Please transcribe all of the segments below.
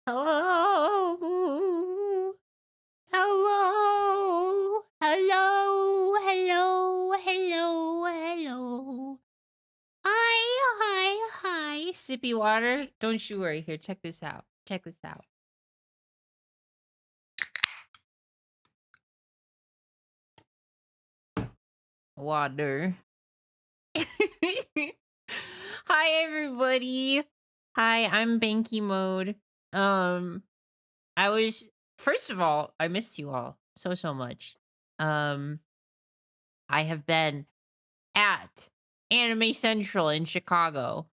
Hello. Hello. Hello. Hello. Hello. Hello. Hi. Sippy water. Don't you worry. Here, check this out. Check this out. Water. Hi, everybody. Hi, I'm Banky Mode. Um, I was first of all, I missed you all so much. Um, I have been at Anime Central in Chicago.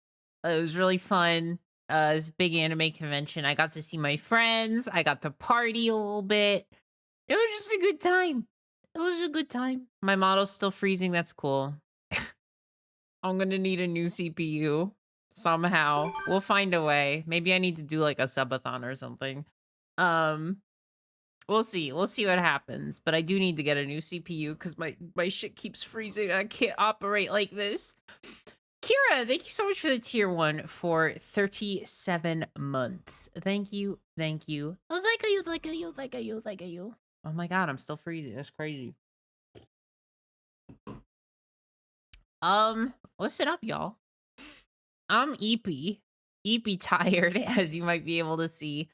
It was really fun. It's a big anime convention. I got to see my friends. I got to party a little bit. It was just a good time. It was a good time. My model's still freezing. That's cool. I'm gonna need a new CPU somehow. We'll find a way. Maybe I need to do like a subathon or something. Um, we'll see. We'll see what happens. But I do need to get a new CPU because my shit keeps freezing. I can't operate like this. Kira, thank you so much for the tier 1 for 37 months. Thank you. Thank you. Oh, thank you. Oh my god, I'm still freezing. That's crazy. Listen up, y'all. I'm eepy. Eepy tired, as you might be able to see.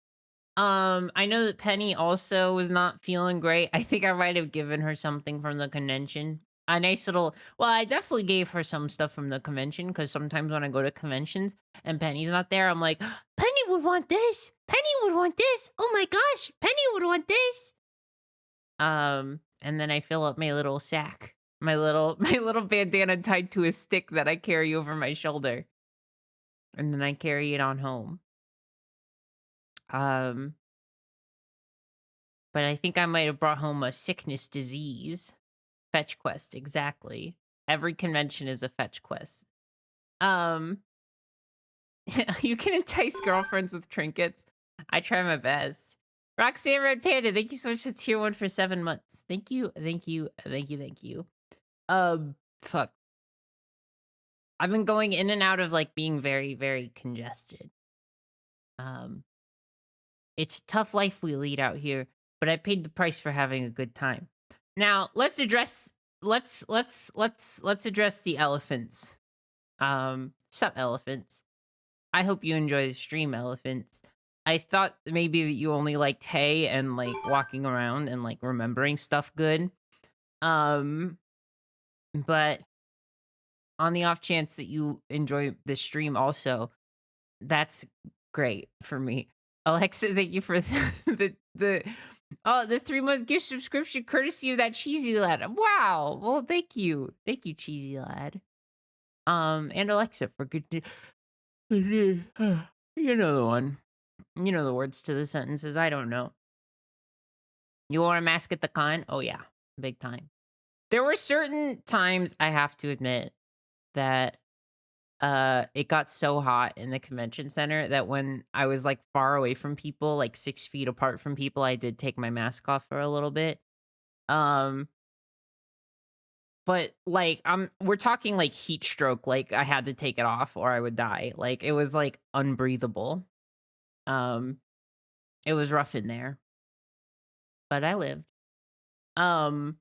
I know that Penny also was not feeling great. I think I might have given her something from the convention. A nice little, well, I definitely gave her some stuff from the convention because sometimes when I go to conventions and Penny's not there, I'm like, Penny would want this. Penny would want this. Oh my gosh, Penny would want this. And then I fill up my little sack, my little my little bandana tied to a stick that I carry over my shoulder, and then I carry it on home. Um, but I think I might have brought home a sickness disease. Fetch quest, exactly. Every convention is a fetch quest. Um, you can entice girlfriends with trinkets. I try my best. Roxanne Red Panda, thank you so much for tier 1 for 7 months. Thank you. Fuck. I've been going in and out of like being very congested. It's a tough life we lead out here, but I paid the price for having a good time. Now, let's address the elephants. Sup elephants. I hope you enjoy the stream, elephants. I thought maybe that you only liked hay and like walking around and like remembering stuff good. But on the off chance that you enjoy this stream also, that's great for me. Alexa, thank you for the 3-month gift subscription courtesy of that cheesy lad. Wow. Well, thank you. Thank you, cheesy lad. And Alexa for good you know the one. You know the words to the sentences. I don't know. You wore a mask at the con? Oh yeah. Big time. There were certain times I have to admit that it got so hot in the convention center that when I was like far away from people, like 6 feet apart from people, I did take my mask off for a little bit. Um, but like we're talking like heat stroke, like I had to take it off or I would die. Like it was like unbreathable. Um, it was rough in there, but I lived. Um,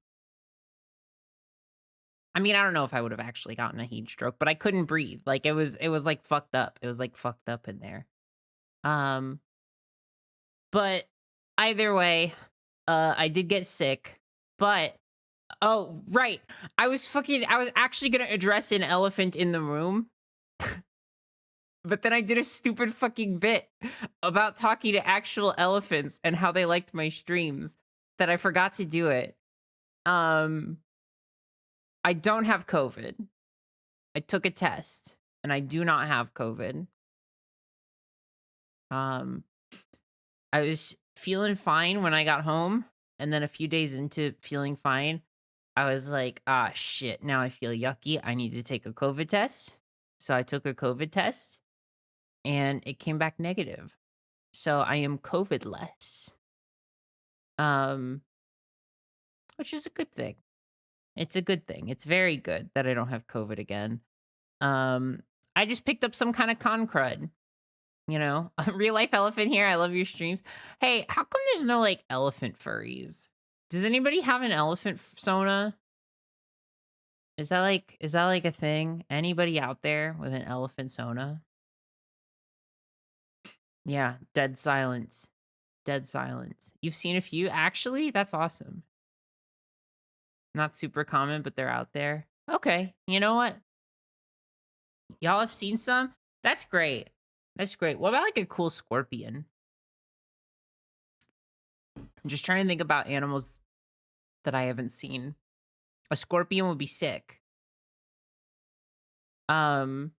I mean, I don't know if I would have actually gotten a heat stroke, but I couldn't breathe. Like it was like fucked up. It was like fucked up in there. Um, but either way, I did get sick, but oh, right. I was actually gonna address an elephant in the room, but then I did a stupid fucking bit about talking to actual elephants and how they liked my streams that I forgot to do it. Um, I don't have COVID. I took a test and I do not have COVID. Um, I was feeling fine when I got home, and then a few days into feeling fine, I was like, "Ah, shit, now I feel yucky. I need to take a COVID test." So I took a COVID test, and it came back negative. So I am COVID-less, um, which is a good thing. It's a good thing. It's very good that I don't have COVID again. Um, I just picked up some kind of con crud. You know, real life elephant here. I love your streams. Hey, how come there's no like elephant furries? Does anybody have an elephant Sona? Is that like a thing? Anybody out there with an elephant Sona? Yeah, dead silence. Dead silence. You've seen a few? Actually, that's awesome. Not super common, but they're out there. Okay. You know what? Y'all have seen some? That's great. That's great. What about like a cool scorpion? I'm just trying to think about animals that I haven't seen. A scorpion would be sick. Um,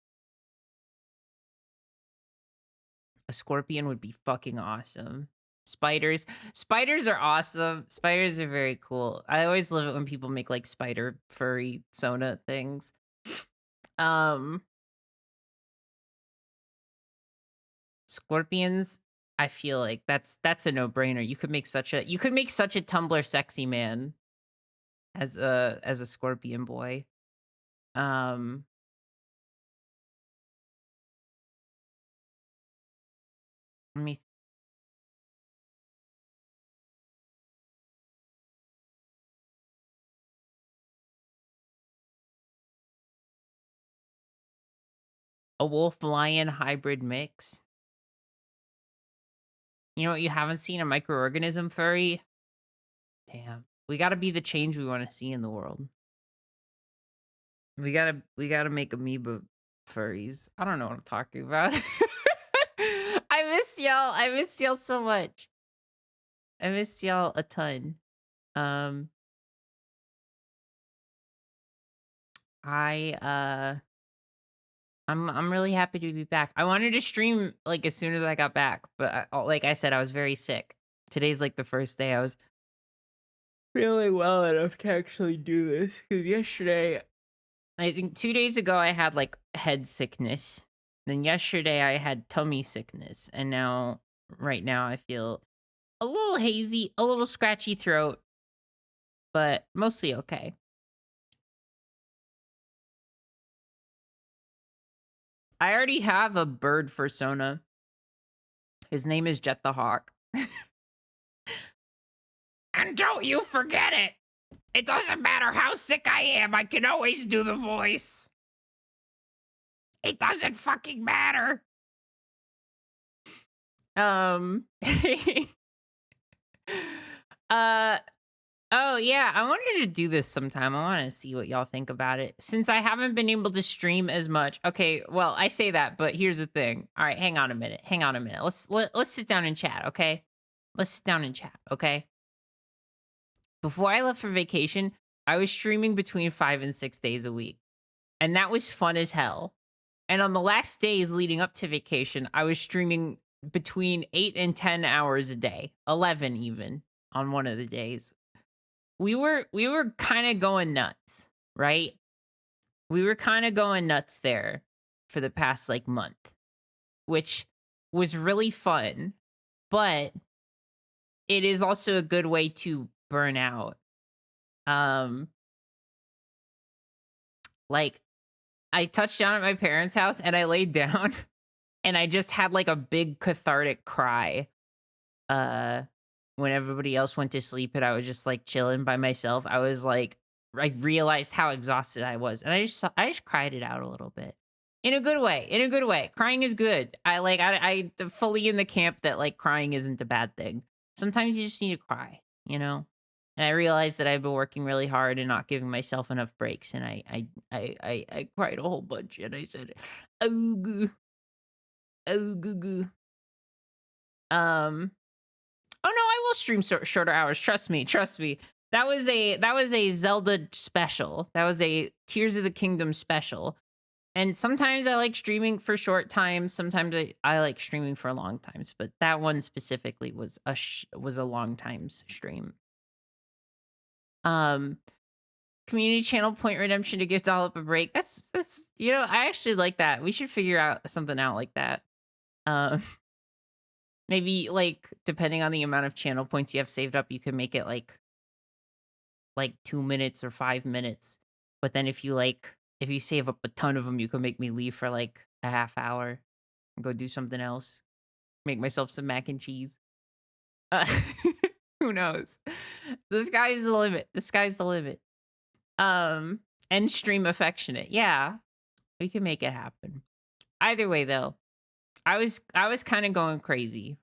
a scorpion would be fucking awesome. Spiders are awesome. Spiders are very cool. I always love it when people make like spider furry Sona things. Um, Scorpions, I feel like that's a no-brainer. You could make such a Tumblr sexy man as a scorpion boy. Um, let me a wolf lion hybrid mix. You know what you haven't seen? A microorganism furry? Damn. We gotta be the change we want to see in the world. We gotta make amoeba furries. I don't know what I'm talking about. I miss y'all. I missed y'all so much. I missed y'all a ton. Um I I'm really happy to be back. I wanted to stream like as soon as I got back, but like I said, I was very sick. Today's like the first day I was feeling well enough to actually do this. Because yesterday, I think 2 days ago, I had like head sickness. Then yesterday, I had tummy sickness. And now, right now, I feel a little hazy, a little scratchy throat, but mostly okay. I already have a bird fursona. His name is Jet the Hawk. And don't you forget it! It doesn't matter how sick I am, I can always do the voice. It doesn't fucking matter. uh oh yeah, I wanted to do this sometime. I want to see what y'all think about it. Since I haven't been able to stream as much. Okay, well, I say that, but here's the thing. All right, hang on a minute. Hang on a minute. Let's sit down and chat, okay? Let's sit down and chat, okay? Before I left for vacation, I was streaming between 5 and 6 days a week. And that was fun as hell. And on the last days leading up to vacation, I was streaming between 8 and 10 hours a day, 11 even on one of the days. We were kind of going nuts, right? We were kind of going nuts there for the past like month, which was really fun, but it is also a good way to burn out. Um like I touched down at my parents' house and I laid down and I just had like a big cathartic cry. Uh when everybody else went to sleep and I was just like chilling by myself, I was like I realized how exhausted I was and I just cried it out a little bit. In a good way. In a good way. Crying is good. I fully in the camp that like crying isn't a bad thing. Sometimes you just need to cry, you know? And I realized that I've been working really hard and not giving myself enough breaks and I cried a whole bunch and I said, "Oh goo. Oh goo goo." Um Oh no, I will stream shorter hours. Trust me, trust me. That was a Zelda special. That was a Tears of the Kingdom special. And sometimes I like streaming for short times. Sometimes I like streaming for long times. But that one specifically was was a long times stream. Um, Community channel point redemption to give Dollop a break. That's I actually like that. We should figure out something out like that. Um. Maybe like depending on the amount of channel points you have saved up, you can make it like 2 minutes or 5 minutes. But then if you save up a ton of them, you can make me leave for like a half hour. go do something else, make myself some mac and cheese. Uh, who knows? The sky's the limit. The sky's the limit. Um, and stream affectionate. Yeah, we can make it happen. Either way, though, I was kind of going crazy,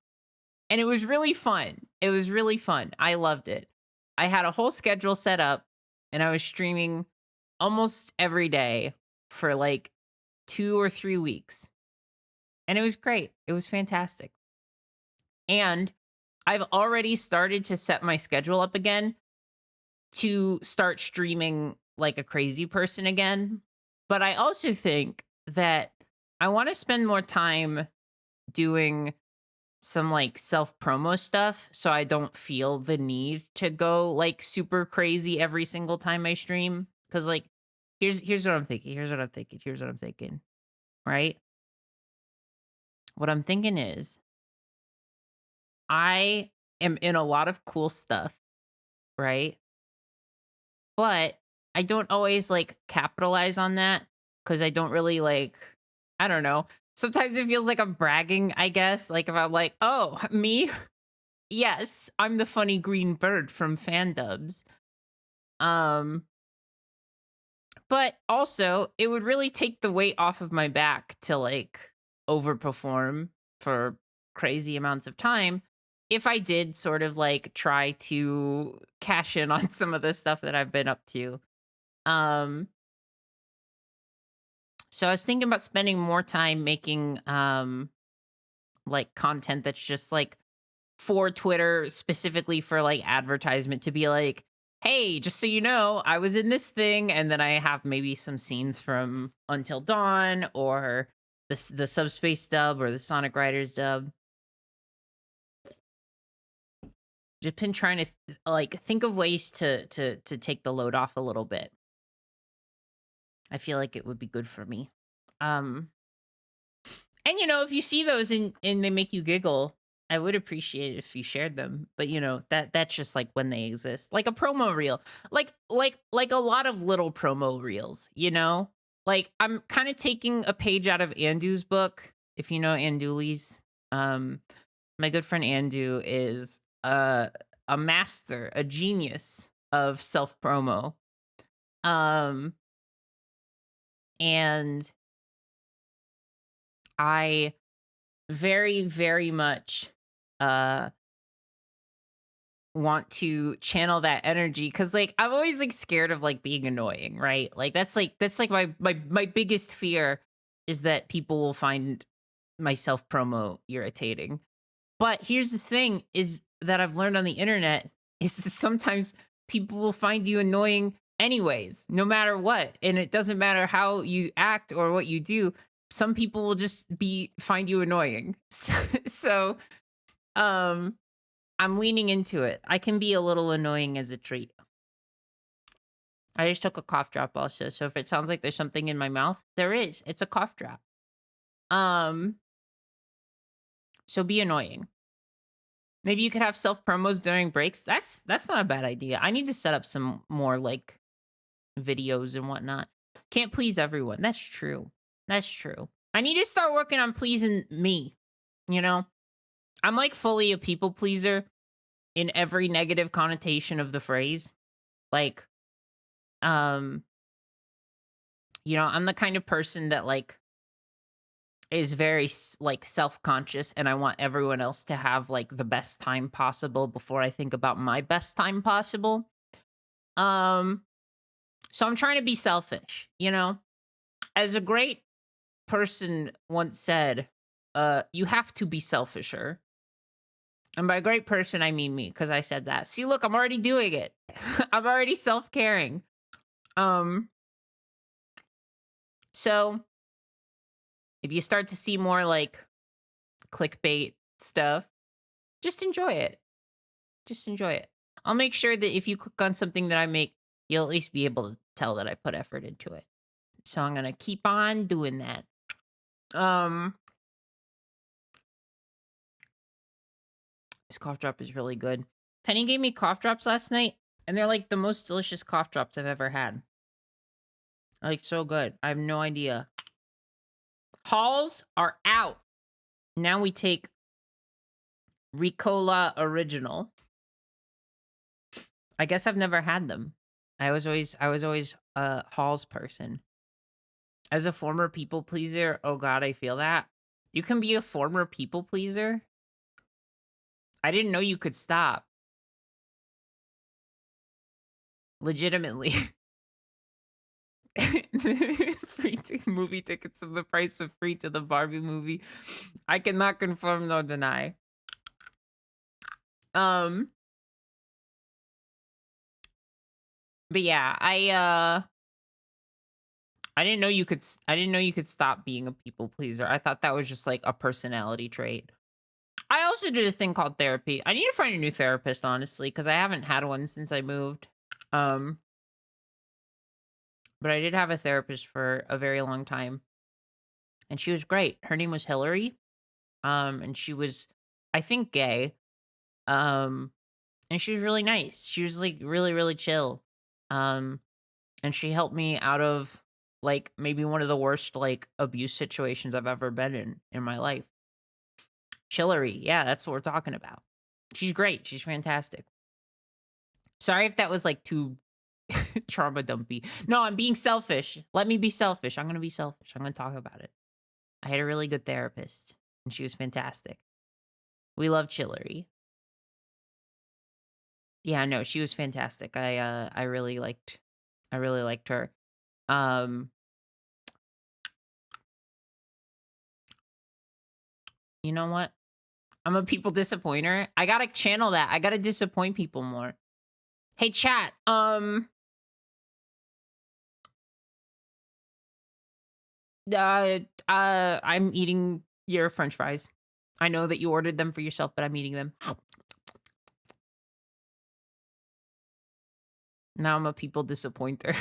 and it was really fun. It was really fun. I loved it. I had a whole schedule set up, and I was streaming almost every day for like 2 or 3 weeks, and it was great. It was fantastic. And I've already started to set my schedule up again to start streaming like a crazy person again. But I also think that I want to spend more time doing some like self promo stuff so I don't feel the need to go like super crazy every single time I stream. Cause like here's what I'm thinking. Here's what I'm thinking. Here's what I'm thinking. Right? What I'm thinking is I am in a lot of cool stuff, right? But I don't always like capitalize on that because I don't really like, I don't know. Sometimes it feels like I'm bragging, I guess. Like if I'm like, oh, me? Yes, I'm the funny green bird from Fandubs. Um, but also it would really take the weight off of my back to like overperform for crazy amounts of time if I did sort of like try to cash in on some of the stuff that I've been up to. Um, so I was thinking about spending more time making like content that's just like for Twitter, specifically for like advertisement, to be like, hey, just so you know, I was in this thing, and then I have maybe some scenes from Until Dawn or the Subspace dub or the Sonic Riders dub. Just been trying to like think of ways to take the load off a little bit. I feel like it would be good for me. Um and you know, if you see those and they make you giggle, I would appreciate it if you shared them. But you know, that's just like when they exist. Like a promo reel. Like a lot of little promo reels, you know? Like I'm kind of taking a page out of Andu's book, if you know Andules. My good friend Andu is a master, a genius of self promo. Um and I very, very much uh want to channel that energy because like I'm always like scared of like being annoying, right? Like that's like my biggest fear is that people will find my self promo irritating. But here's the thing is that I've learned on the internet is that sometimes people will find you annoying anyways, no matter what. And it doesn't matter how you act or what you do. Some people will just find you annoying. So um I'm leaning into it. I can be a little annoying as a treat. I just took a cough drop also. So if it sounds like there's something in my mouth, there is. It's a cough drop. Um so be annoying. Maybe you could have self promos during breaks. That's not a bad idea. I need to set up some more like videos and whatnot. Can't please everyone. That's true. That's true. I need to start working on pleasing me. You know, I'm like fully a people pleaser in every negative connotation of the phrase. Like, um, you know, I'm the kind of person that like is very like self-conscious, and I want everyone else to have like the best time possible before I think about my best time possible. Um so I'm trying to be selfish, you know? As a great person once said, you have to be selfisher. And by great person I mean me because I said that. See, look, I'm already doing it. I'm already self-caring. Um so if you start to see more like clickbait stuff, just enjoy it. Just enjoy it. I'll make sure that if you click on something that I make, you'll at least be able to tell that I put effort into it. So I'm gonna keep on doing that. Um, this cough drop is really good. Penny gave me cough drops last night, and they're like the most delicious cough drops I've ever had. Like so good. I have no idea. Halls are out. Now we take Ricola Original. I guess I've never had them. I was always a Halls person. As a former people pleaser, oh god, I feel that. You can be a former people pleaser? I didn't know you could stop. Legitimately. Movie tickets of the price of free to the Barbie movie. I cannot confirm nor deny. But yeah, I didn't know you could stop being a people pleaser. I thought that was just like a personality trait. I also did a thing called therapy. I need to find a new therapist, honestly, because I haven't had one since I moved. But I did have a therapist for a very long time. And she was great. Her name was Hillary. And she was, I think, gay. And she was really nice. She was like really, really chill. And she helped me out of like maybe one of the worst like abuse situations I've ever been in my life. Chillery, yeah, that's what we're talking about. She's great. She's fantastic. Sorry if that was like too trauma dumpy. No, I'm being selfish. Let me be selfish. I'm gonna be selfish. I'm gonna talk about it. I had a really good therapist, and she was fantastic. We love Chillery. Yeah, no, she was fantastic. I really liked her. You know what? I'm a people disappointer. I gotta channel that. I gotta disappoint people more. Hey, chat. I'm eating your French fries. I know that you ordered them for yourself, but I'm eating them. Now I'm a people disappointer.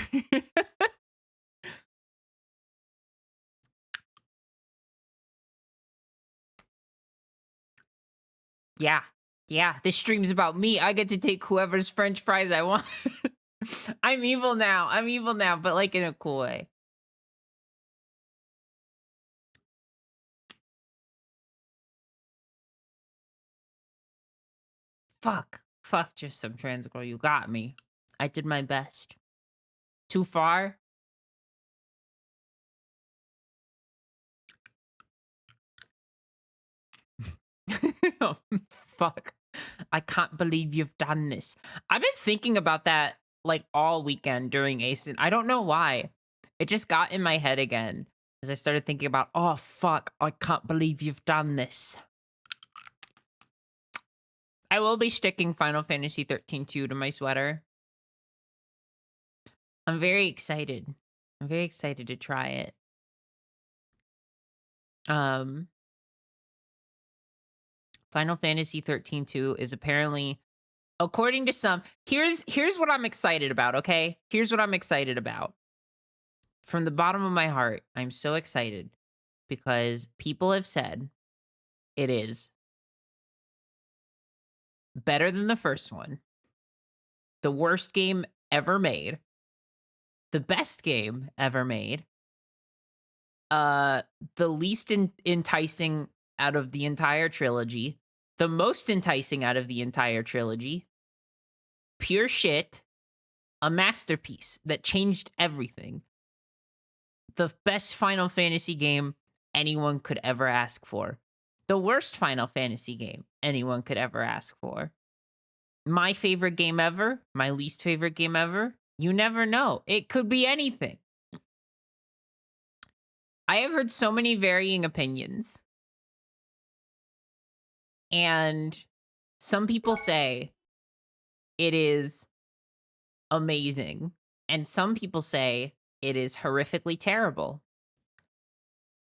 Yeah. Yeah, this stream's about me. I get to take whoever's French fries I want. I'm evil now. I'm evil now, but like in a cool way. Fuck, just some trans girl. You got me. I did my best. Too far? Oh, fuck. I can't believe you've done this. I've been thinking about that like all weekend during ACIN. I don't know why. It just got in my head again as I started thinking about, oh, fuck, I can't believe you've done this. I will be sticking Final Fantasy 13-2 to my sweater. I'm very excited. I'm very excited to try it. Final Fantasy 13-2 is apparently, according to some, here's what I'm excited about, okay? Here's what I'm excited about. From the bottom of my heart, I'm so excited because people have said it is better than the first one, the worst game ever made, the best game ever made, the least enticing out of the entire trilogy, the most enticing out of the entire trilogy, pure shit, a masterpiece that changed everything. The best Final Fantasy game anyone could ever ask for. The worst Final Fantasy game anyone could ever ask for. My favorite game ever, my least favorite game ever. You never know. It could be anything. I have heard so many varying opinions. And some people say it is amazing. And some people say it is horrifically terrible.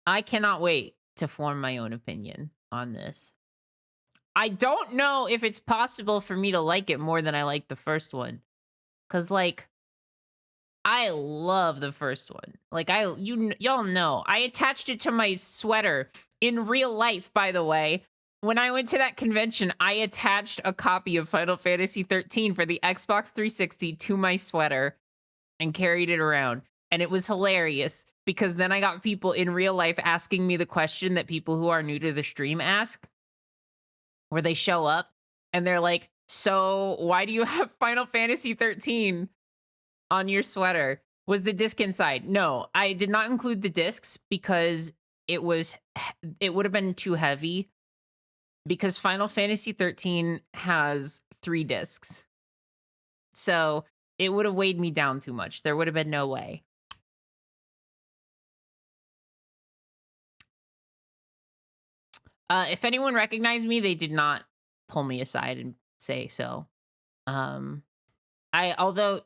I cannot wait to form my own opinion on this. I don't know if it's possible for me to like it more than I like the first one. Cause like, I love the first one. Like y'all know, I attached it to my sweater in real life, by the way. When I went to that convention, I attached a copy of Final Fantasy 13 for the Xbox 360 to my sweater and carried it around. And it was hilarious because then I got people in real life asking me the question that people who are new to the stream ask, where they show up and they're like, "So why do you have Final Fantasy 13 on your sweater? Was the disc inside?" No, I did not include the discs because it would have been too heavy, because Final Fantasy 13 has 3 discs. So it would have weighed me down too much. There would have been no way. If anyone recognized me, they did not pull me aside and say so. Although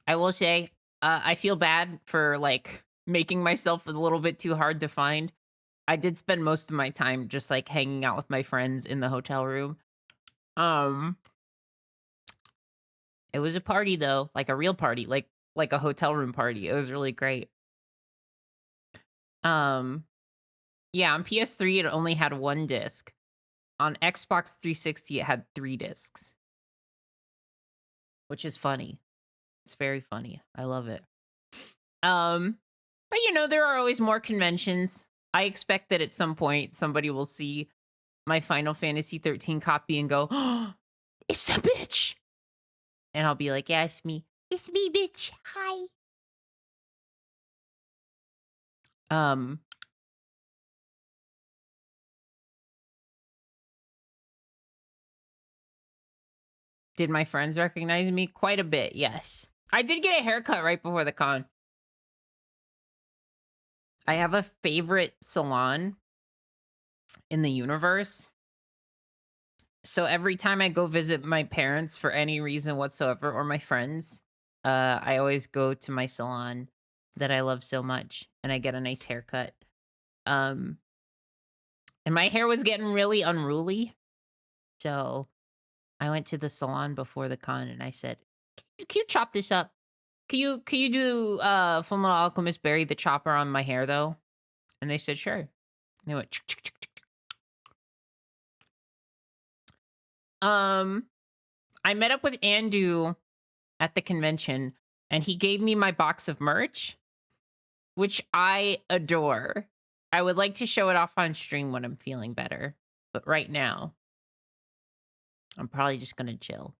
I will say, I feel bad for like making myself a little bit too hard to find. I did spend most of my time just like hanging out with my friends in the hotel room. It was a party though, like a real party, like a hotel room party. It was really great. Yeah, on PS3 it only had 1 disc. On Xbox 360 it had 3 discs. Which is funny. It's very funny. I love it. But you know, there are always more conventions. I expect that at some point somebody will see my Final Fantasy 13 copy and go, "Oh, it's a bitch." And I'll be like, "Yeah, it's me. It's me, bitch. Hi." Did my friends recognize me? Quite a bit, yes. I did get a haircut right before the con. I have a favorite salon in the universe. So every time I go visit my parents for any reason whatsoever, or my friends, I always go to my salon that I love so much, and I get a nice haircut. And my hair was getting really unruly, so I went to the salon before the con and I said, "Can you chop this up? Can you do Fullmetal Alchemist Barry the chopper on my hair though?" And they said, "Sure." And they went, "Chick, chick, chick, chick, chick." I met up with Andu at the convention, and he gave me my box of merch, which I adore. I would like to show it off on stream when I'm feeling better, but right now, I'm probably just gonna chill.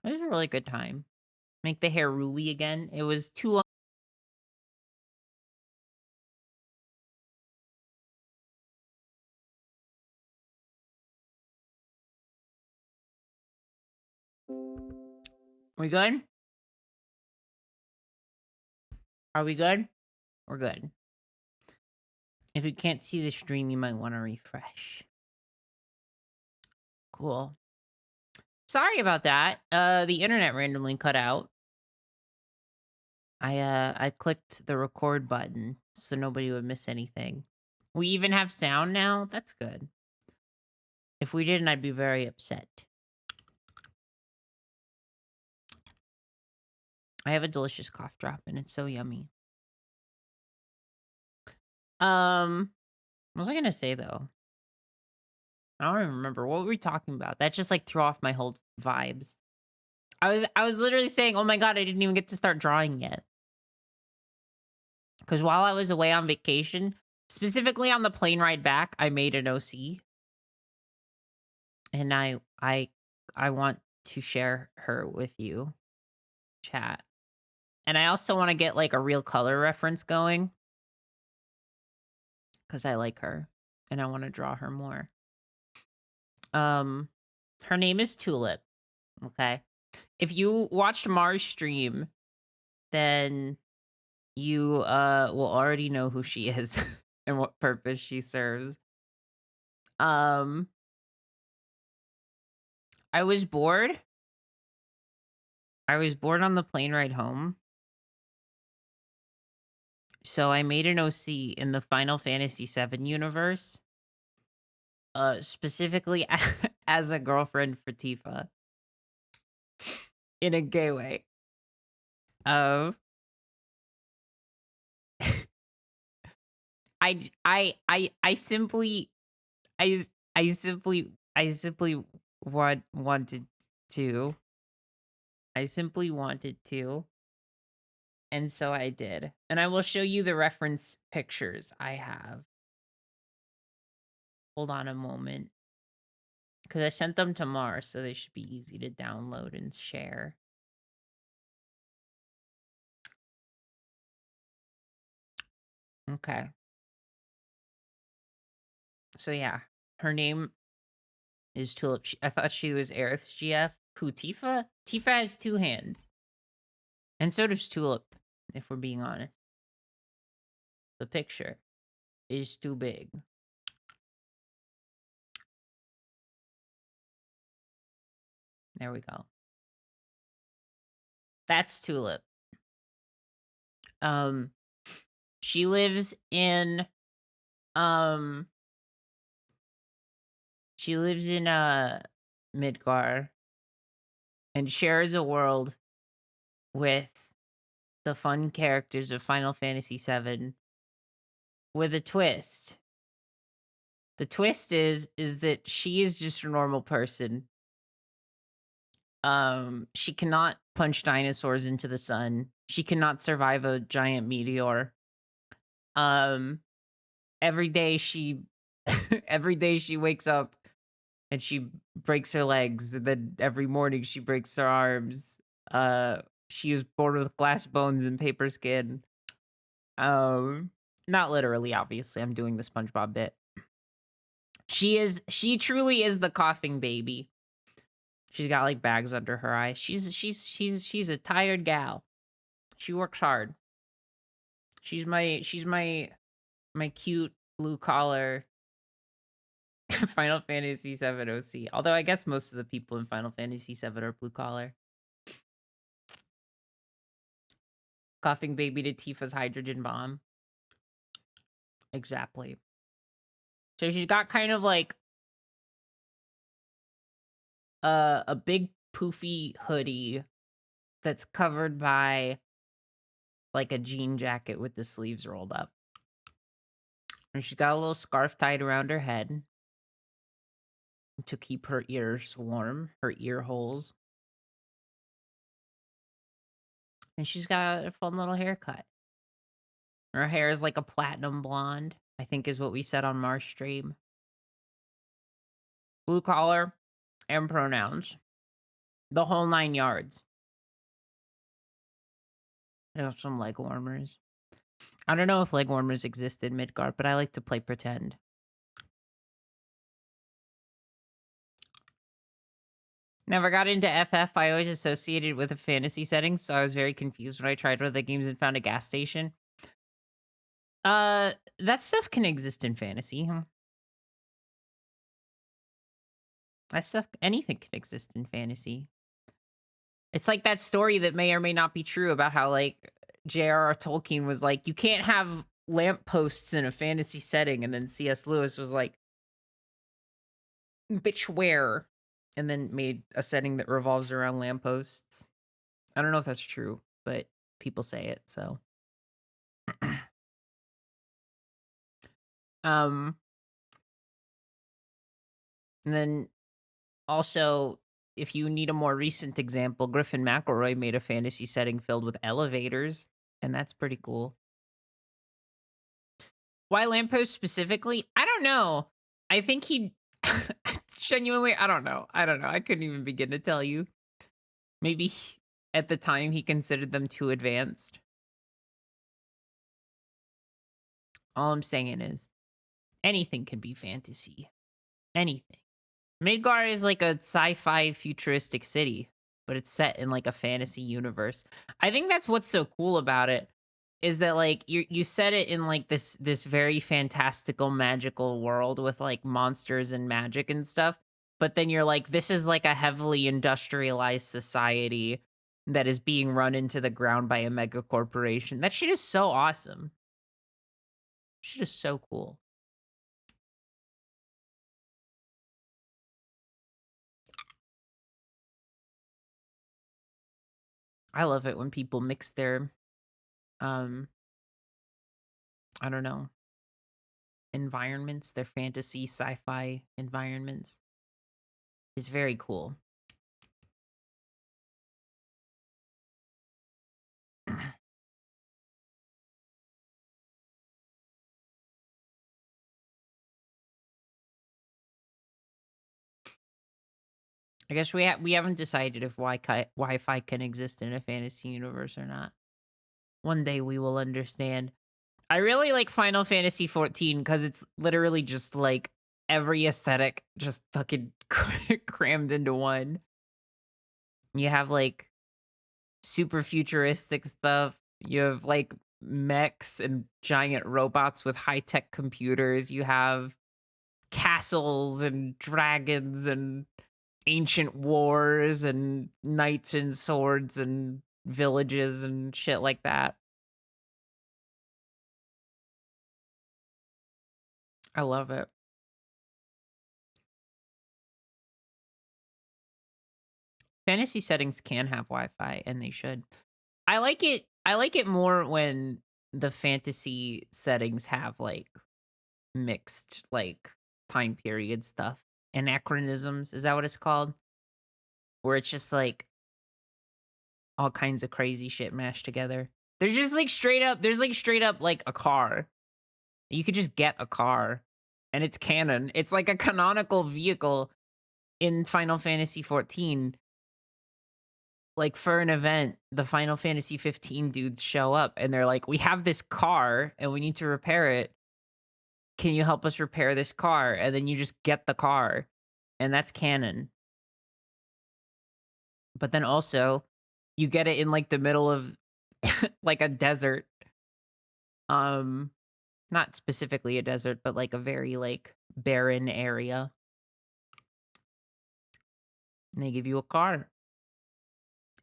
It was a really good time. Make the hair ruly again. It was too. We good? Are we good? We're good. If you can't see the stream, you might want to refresh. Cool. Sorry about that. The internet randomly cut out. I clicked the record button so nobody would miss anything. We even have sound now? That's good. If we didn't, I'd be very upset. I have a delicious cough drop and it's so yummy. What was I gonna say though? I don't even remember. What were we talking about? That just like threw off my whole vibes. I was literally saying, "Oh my god, I didn't even get to start drawing yet." Because while I was away on vacation, specifically on the plane ride back, I made an OC. And I want to share her with you, chat. And I also want to get like a real color reference going, because I like her and I want to draw her more. Her name is Tulip. Okay. If you watched Mars stream, then you will already know who she is and what purpose she serves. I was bored. I was bored on the plane ride home. So I made an OC in the Final Fantasy VII universe. Specifically as a girlfriend for Tifa. In a gay way. I simply wanted to I simply wanted to. And so I did. And I will show you the reference pictures I have. Hold on a moment. Because I sent them to Mars, so they should be easy to download and share. Okay. So yeah, her name is Tulip. I thought she was Aerith's GF. Who, Tifa? Tifa has 2 hands. And so does Tulip, if we're being honest. The picture is too big. There we go. That's Tulip. She lives in Midgar and shares a world with the fun characters of Final Fantasy VII with a twist. The twist is that she is just a normal person. She cannot punch dinosaurs into the sun. She cannot survive a giant meteor. Every day she wakes up and she breaks her legs, and then every morning she breaks her arms. She was born with glass bones and paper skin. Not literally, obviously. I'm doing the SpongeBob bit. She truly is the coughing baby. She's got like bags under her eyes. She's a tired gal. She works hard. She's my cute blue collar Final Fantasy VII OC. Although I guess most of the people in Final Fantasy VII are blue collar. Coughing baby to Tifa's hydrogen bomb. Exactly. So she's got kind of like a big poofy hoodie that's covered by like a jean jacket with the sleeves rolled up. And she's got a little scarf tied around her head to keep her ears warm, her ear holes. And she's got a fun little haircut. Her hair is like a platinum blonde, I think is what we said on Mars stream. Blue collar and pronouns. The whole 9 yards. I have some leg warmers. I don't know if leg warmers exist in Midgard, but I like to play pretend. Never got into FF. I always associated with a fantasy setting, so I was very confused when I tried one of the games and found a gas station. That stuff can exist in fantasy. That stuff, anything can exist in fantasy. It's like that story that may or may not be true about how, like, J.R.R. Tolkien was like, you can't have lampposts in a fantasy setting, and then C.S. Lewis was like, bitch, where? And then made a setting that revolves around lampposts. I don't know if that's true, but people say it, so. And then also, if you need a more recent example, Griffin McElroy made a fantasy setting filled with elevators, and that's pretty cool. Why lampposts specifically? I don't know. I think he genuinely, I don't know. I couldn't even begin to tell you. Maybe at the time he considered them too advanced. All I'm saying is anything can be fantasy. Anything. Midgar is like a sci-fi futuristic city, but it's set in like a fantasy universe. I think that's what's so cool about it, is that like you set it in like this very fantastical magical world with like monsters and magic and stuff, but then you're like, this is like a heavily industrialized society that is being run into the ground by a mega corporation. That shit is so awesome. Shit is so cool. I love it when people mix their I don't know, environments, their fantasy sci-fi environments. It's very cool. I guess we haven't decided if Wi-Fi can exist in a fantasy universe or not. One day we will understand. I really like Final Fantasy 14 because it's literally just like every aesthetic just fucking crammed into one. You have like super futuristic stuff. You have like mechs and giant robots with high tech computers. You have castles and dragons and ancient wars and knights and swords and villages and shit like that. I love it. Fantasy settings can have Wi-Fi and they should. I like it more when the fantasy settings have like mixed like time period stuff. Anachronisms, is that what it's called? Where it's just like all kinds of crazy shit mashed together. There's just like straight up like a car. You could just get a car and it's canon. It's like a canonical vehicle in Final Fantasy 14. Like for an event, the Final Fantasy 15 dudes show up and they're like, "We have this car and we need to repair it. Can you help us repair this car?" And then you just get the car. And that's canon. But then also, you get it in like the middle of like a desert. Um Not specifically a desert, but like a very like barren area. And they give you a car.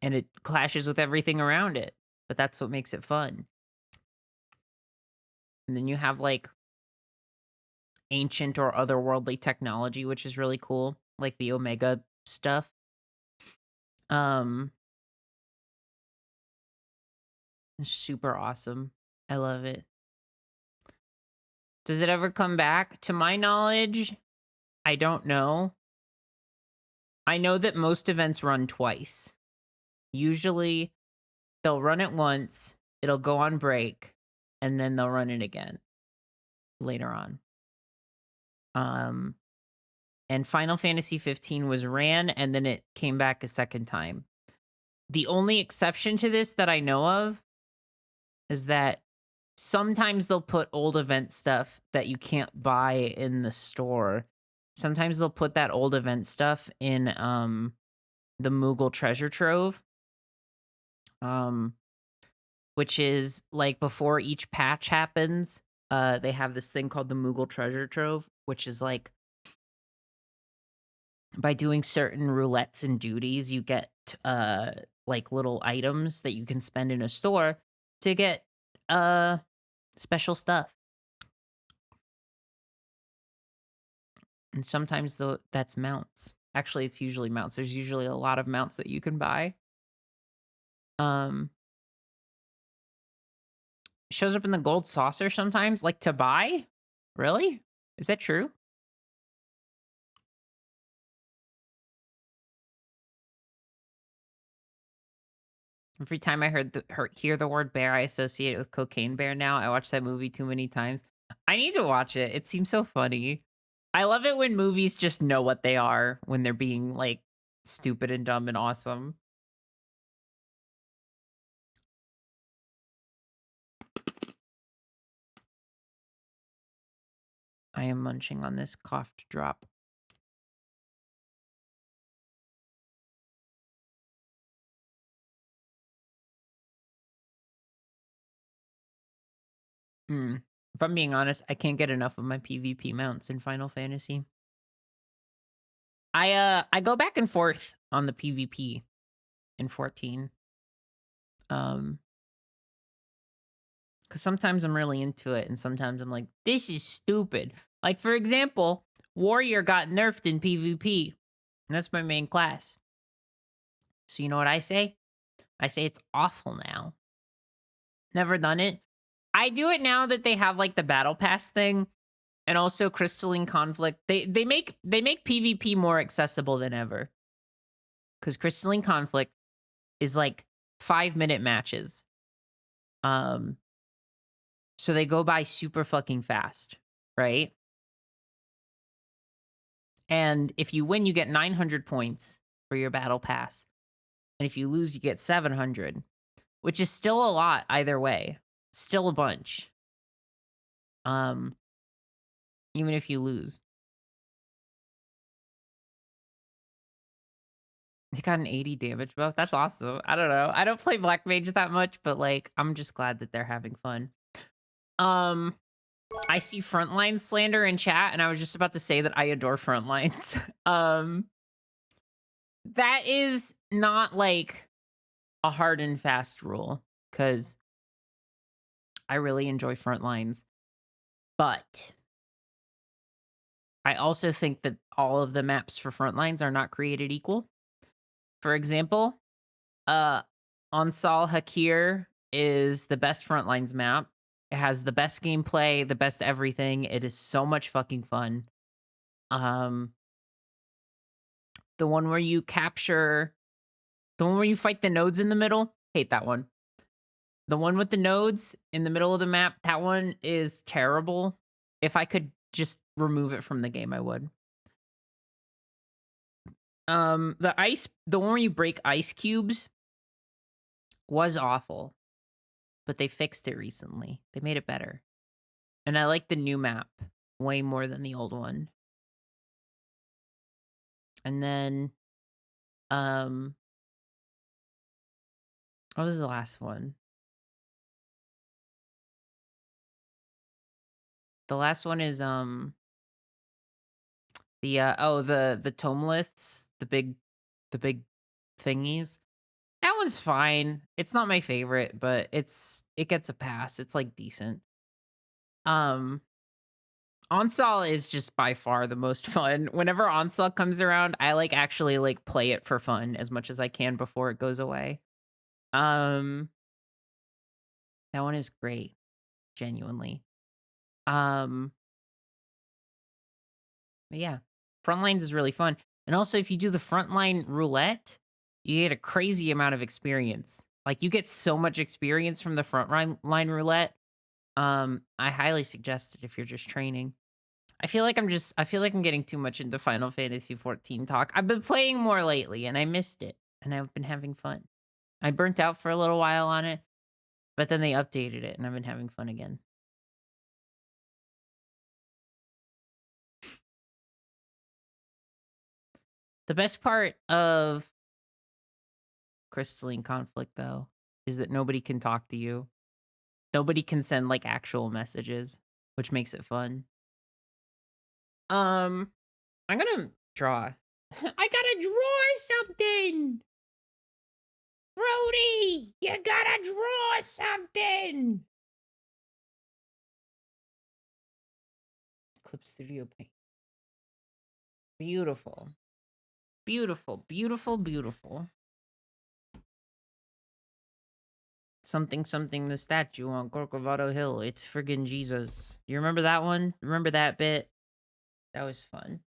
And it clashes with everything around it. But that's what makes it fun. And then you have like ancient or otherworldly technology, which is really cool, like the Omega stuff. Um Super awesome. I love it. Does it ever come back? To my knowledge, I don't know. I know that most events run twice. Usually they'll run it once, it'll go on break, and then they'll run it again later on. Um and Final Fantasy 15 was ran and then it came back a second time. The only exception to this that I know of is that sometimes they'll put old event stuff that you can't buy in the store. Sometimes they'll put that old event stuff in the Moogle Treasure Trove. Um which is like before each patch happens, they have this thing called the Moogle Treasure Trove, which is like by doing certain roulettes and duties, you get like little items that you can spend in a store to get special stuff. And sometimes though that's mounts. Actually, it's usually mounts. There's usually a lot of mounts that you can buy. Um Shows up in the gold saucer sometimes, like to buy? Really? Is that true? Every time I hear the word bear, I associate it with Cocaine Bear now. I watched that movie too many times. I need to watch it. It seems so funny. I love it when movies just know what they are when they're being like stupid and dumb and awesome. I am munching on this coughed drop. If I'm being honest, I can't get enough of my PvP mounts in Final Fantasy. I go back and forth on the PvP in 14. Because sometimes I'm really into it, and sometimes I'm like, this is stupid. Like, for example, Warrior got nerfed in PvP, and that's my main class. So you know what I say? I say it's awful now. Never done it. I do it now that they have like the battle pass thing, and also Crystalline Conflict. They make PvP more accessible than ever. Because Crystalline Conflict is like 5-minute matches. So they go by super fucking fast, right? And if you win, you get 900 points. for your battle pass. And if you lose, you get 700, which is still a lot either way. Still a bunch. Even if you lose. They got an 80 damage buff. That's awesome. I don't know. I don't play Black Mage that much, but like I'm just glad that they're having fun. I see Frontline slander in chat, and I was just about to say that I adore Frontlines. That is not like a hard and fast rule, because I really enjoy Frontlines. But I also think that all of the maps for Frontlines are not created equal. For example, Ansal Hakir is the best Frontlines map. It has the best gameplay, the best everything. It is so much fucking fun. The one where you capture, the one where you fight the nodes in the middle, hate that one. The one with the nodes in the middle of the map, that one is terrible. If I could just remove it from the game, I would. The one where you break ice cubes was awful, but they fixed it recently. They made it better. And I like the new map way more than the old one. And then, what was the last one? The last one is, the Tomeliths, the big thingies. That one's fine. It's not my favorite, but it gets a pass. It's like decent. Onsal is just by far the most fun. Whenever Onsal comes around, I like actually like play it for fun as much as I can before it goes away. That one is great, genuinely. But yeah, Frontlines is really fun. And also if you do the Frontline roulette, you get a crazy amount of experience. Like you get so much experience from the Frontline roulette. I highly suggest it if you're just training. I feel like I'm getting too much into Final Fantasy 14 talk. I've been playing more lately and I missed it and I've been having fun. I burnt out for a little while on it, but then they updated it and I've been having fun again. The best part of Crystalline Conflict, though, is that nobody can talk to you. Nobody can send like actual messages, which makes it fun. I'm gonna draw. I gotta draw something. Brody, you gotta draw something. Clip Studio Paint. Beautiful. Beautiful, beautiful, beautiful. Something, the statue on Corcovado Hill. It's friggin' Jesus. You remember that one? Remember that bit? That was fun.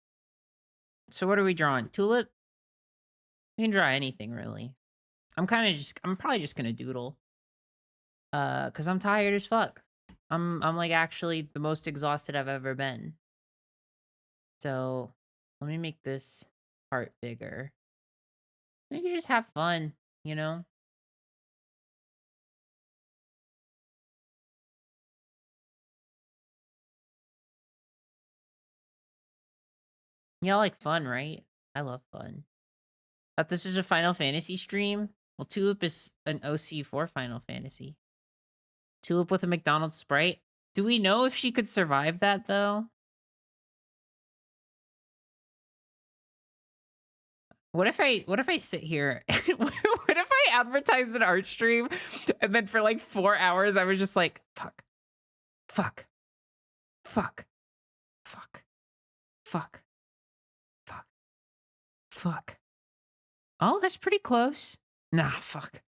So what are we drawing? Tulip? We can draw anything, really. I'm probably just gonna doodle. Cause I'm tired as fuck. I'm like actually the most exhausted I've ever been. So let me make this part bigger. You can just have fun, you know? Y'all like fun, right? I love fun. Thought this was a Final Fantasy stream? Well, Tulip is an OC for Final Fantasy. Tulip with a McDonald's Sprite? Do we know if she could survive that, though? What if I sit here? What if I advertise an art stream and then for like 4 hours I was just like, fuck, fuck, fuck, fuck, fuck, fuck, fuck. Oh, that's pretty close. Nah, fuck.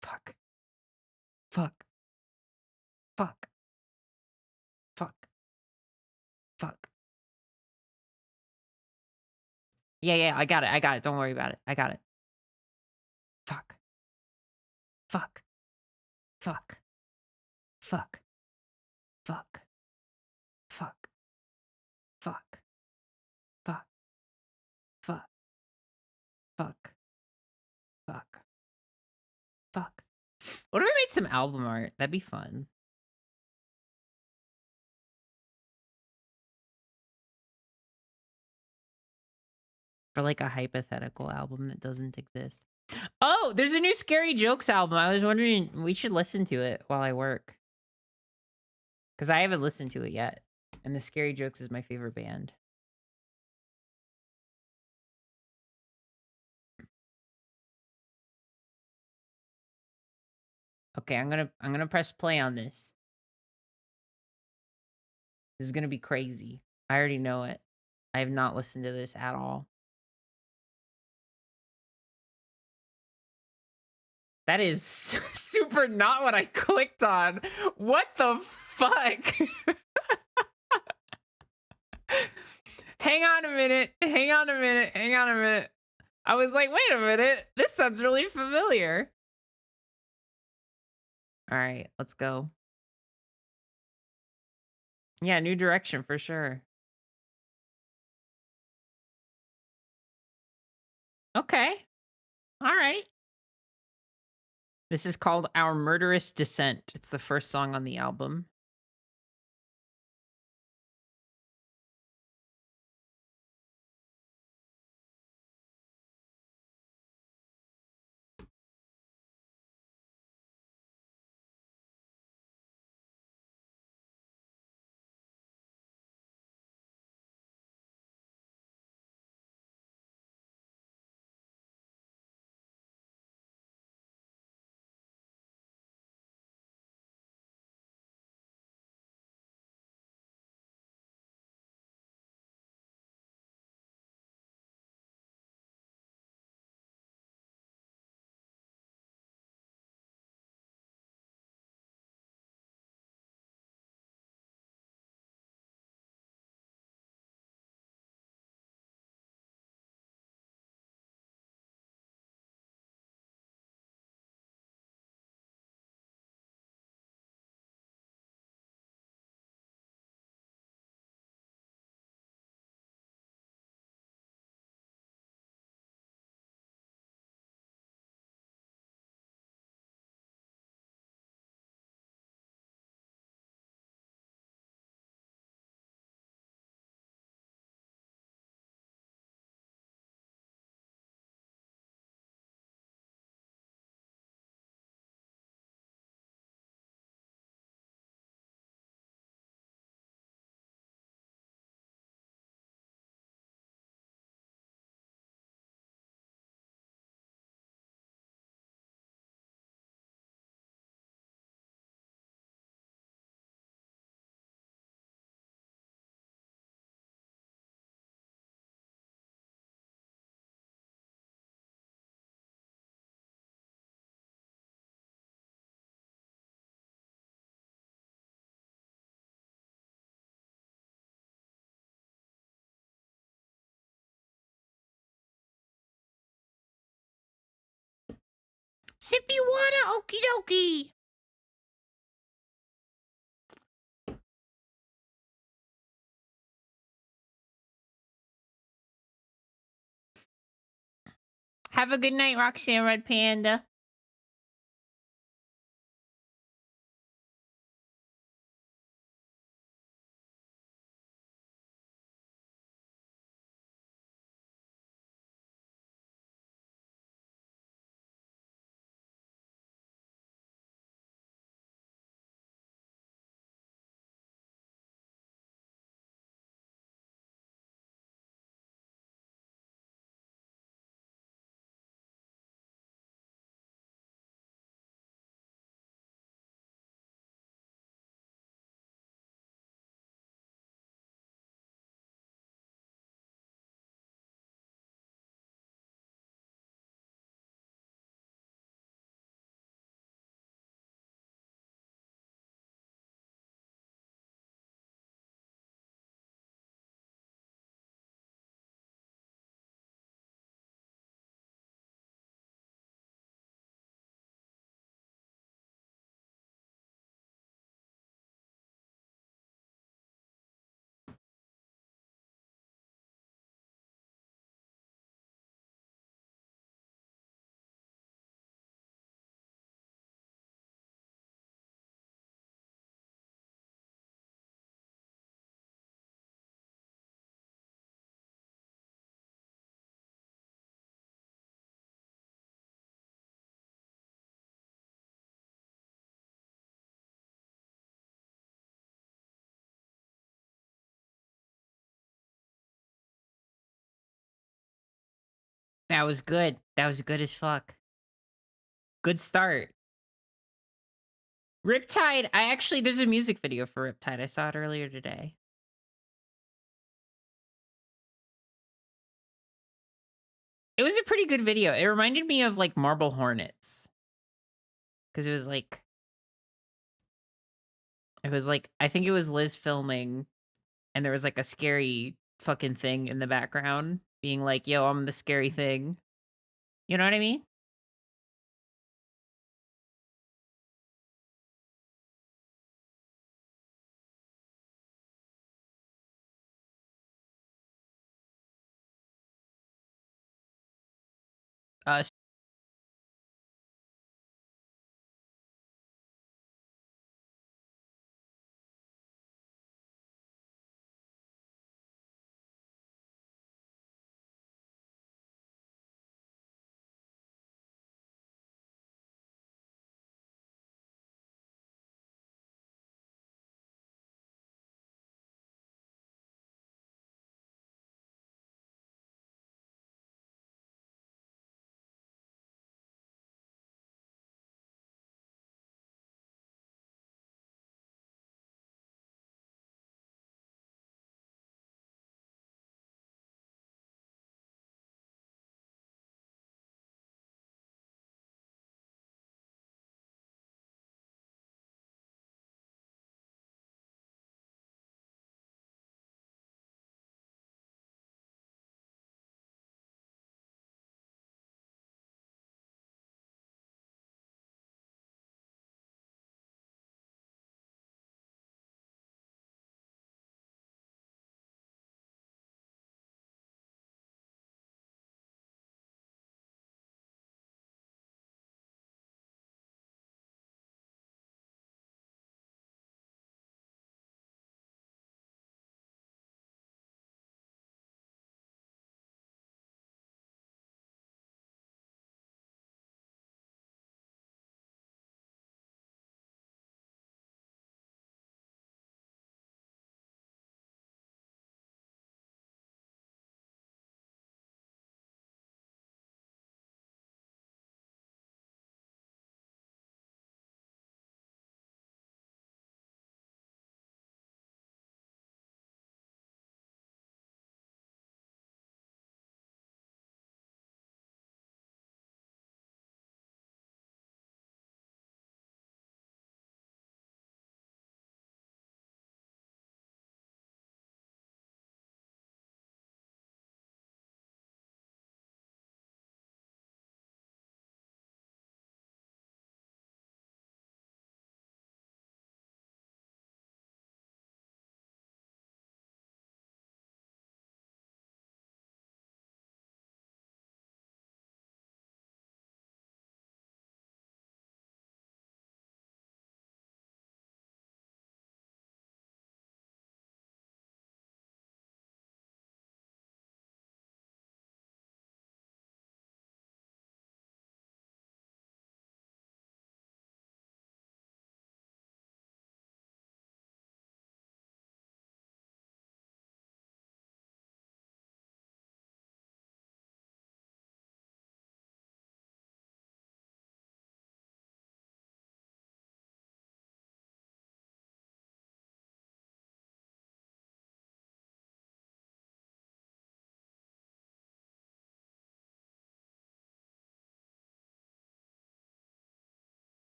Fuck. Fuck. Fuck. Fuck. Fuck. Yeah, I got it. Don't worry about it. I got it. Fuck. Fuck. Fuck. Fuck. Fuck. Fuck. Fuck. Fuck. Fuck. Fuck. Fuck. Fuck. What if I made some album art? That'd be fun. For like a hypothetical album that doesn't exist. Oh, there's a new Scary Jokes album. I was wondering, we should listen to it while I work. Because I haven't listened to it yet. And the Scary Jokes is my favorite band. Okay, I'm gonna press play on this. This is gonna be crazy. I already know it. I have not listened to this at all. That is super not what I clicked on. What the fuck? Hang on a minute. Hang on a minute. Hang on a minute. I was like, wait a minute. This sounds really familiar. All right, let's go. Yeah, new direction for sure. Okay. All right. This is called Our Murderous Descent. It's the first song on the album. Sippy water, okie dokie. Have a good night, Roxanne Red Panda. That was good. That was good as fuck. Good start. Riptide, I actually there's a music video for Riptide. I saw it earlier today. It was a pretty good video. It reminded me of like Marble Hornets because it was like I think it was Liz filming and there was like a scary fucking thing in the background being like, "Yo, I'm the scary thing." You know what I mean? Uh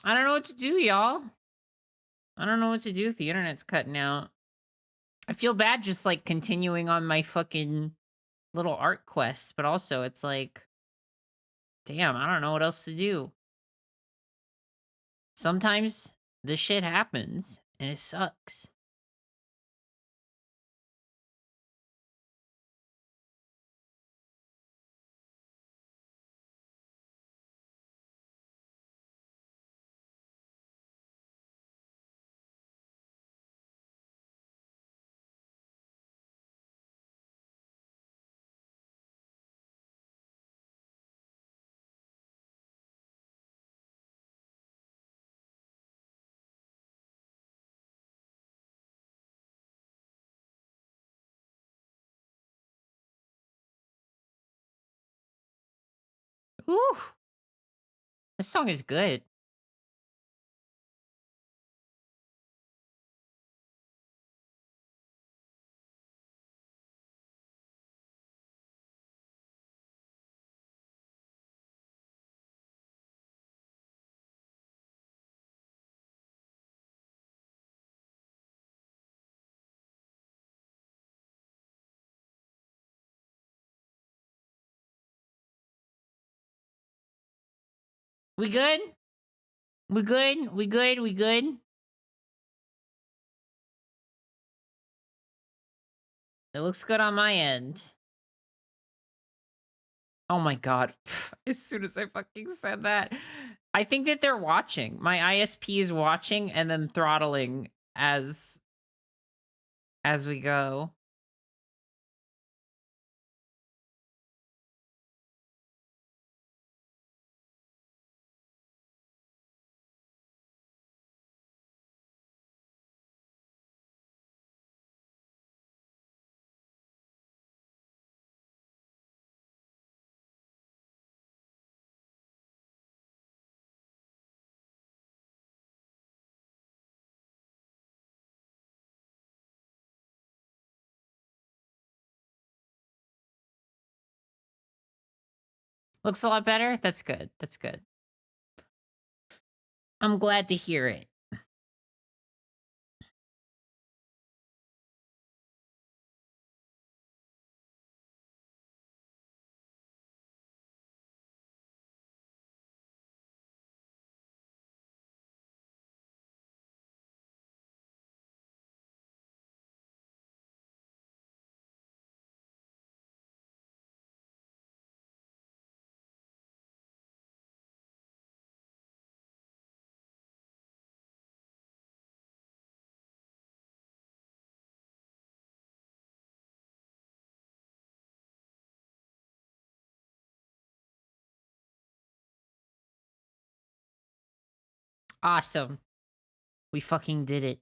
I don't know what to do, y'all. I don't know what to do if the internet's cutting out. I feel bad just like continuing on my fucking little art quest, but also it's like, damn, I don't know what else to do. Sometimes this shit happens and it sucks. Ooh, this song is good. We good? We good? We good? We good? It looks good on my end. Oh my god. As soon as I fucking said that, I think that they're watching. My ISP is watching and then throttling as we go. Looks a lot better. That's good. That's good. I'm glad to hear it. Awesome. We fucking did it.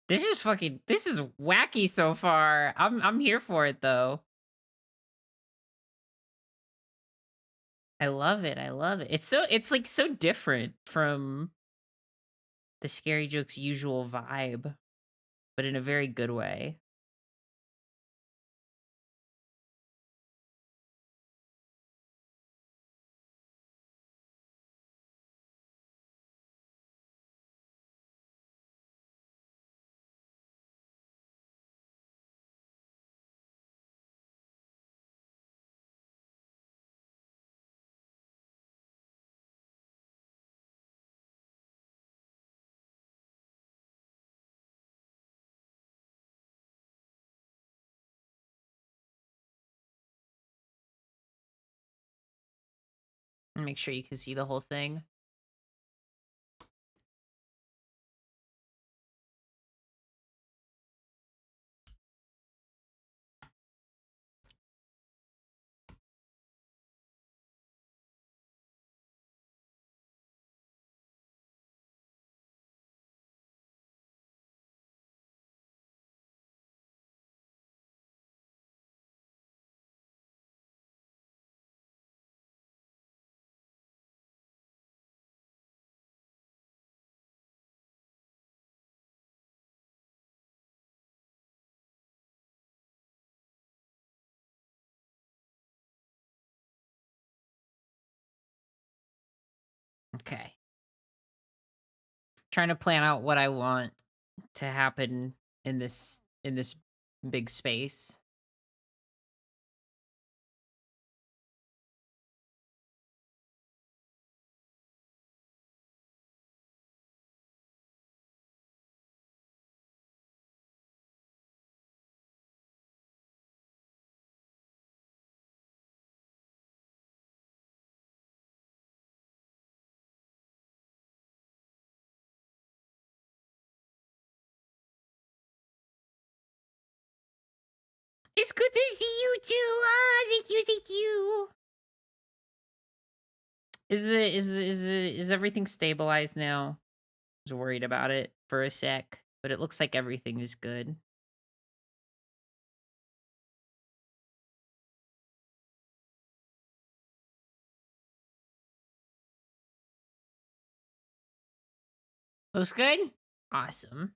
This is wacky so far. I'm here for it though. I love it. I love it. It's like so different from the Scary Jokes usual vibe, but in a very good way. And make sure you can see the whole thing. Okay. Trying to plan out what I want to happen in this big space. It's good to see you too. Ah, thank you, thank you. Is everything stabilized now? I was worried about it for a sec, but it looks like everything is good. Looks good? Awesome.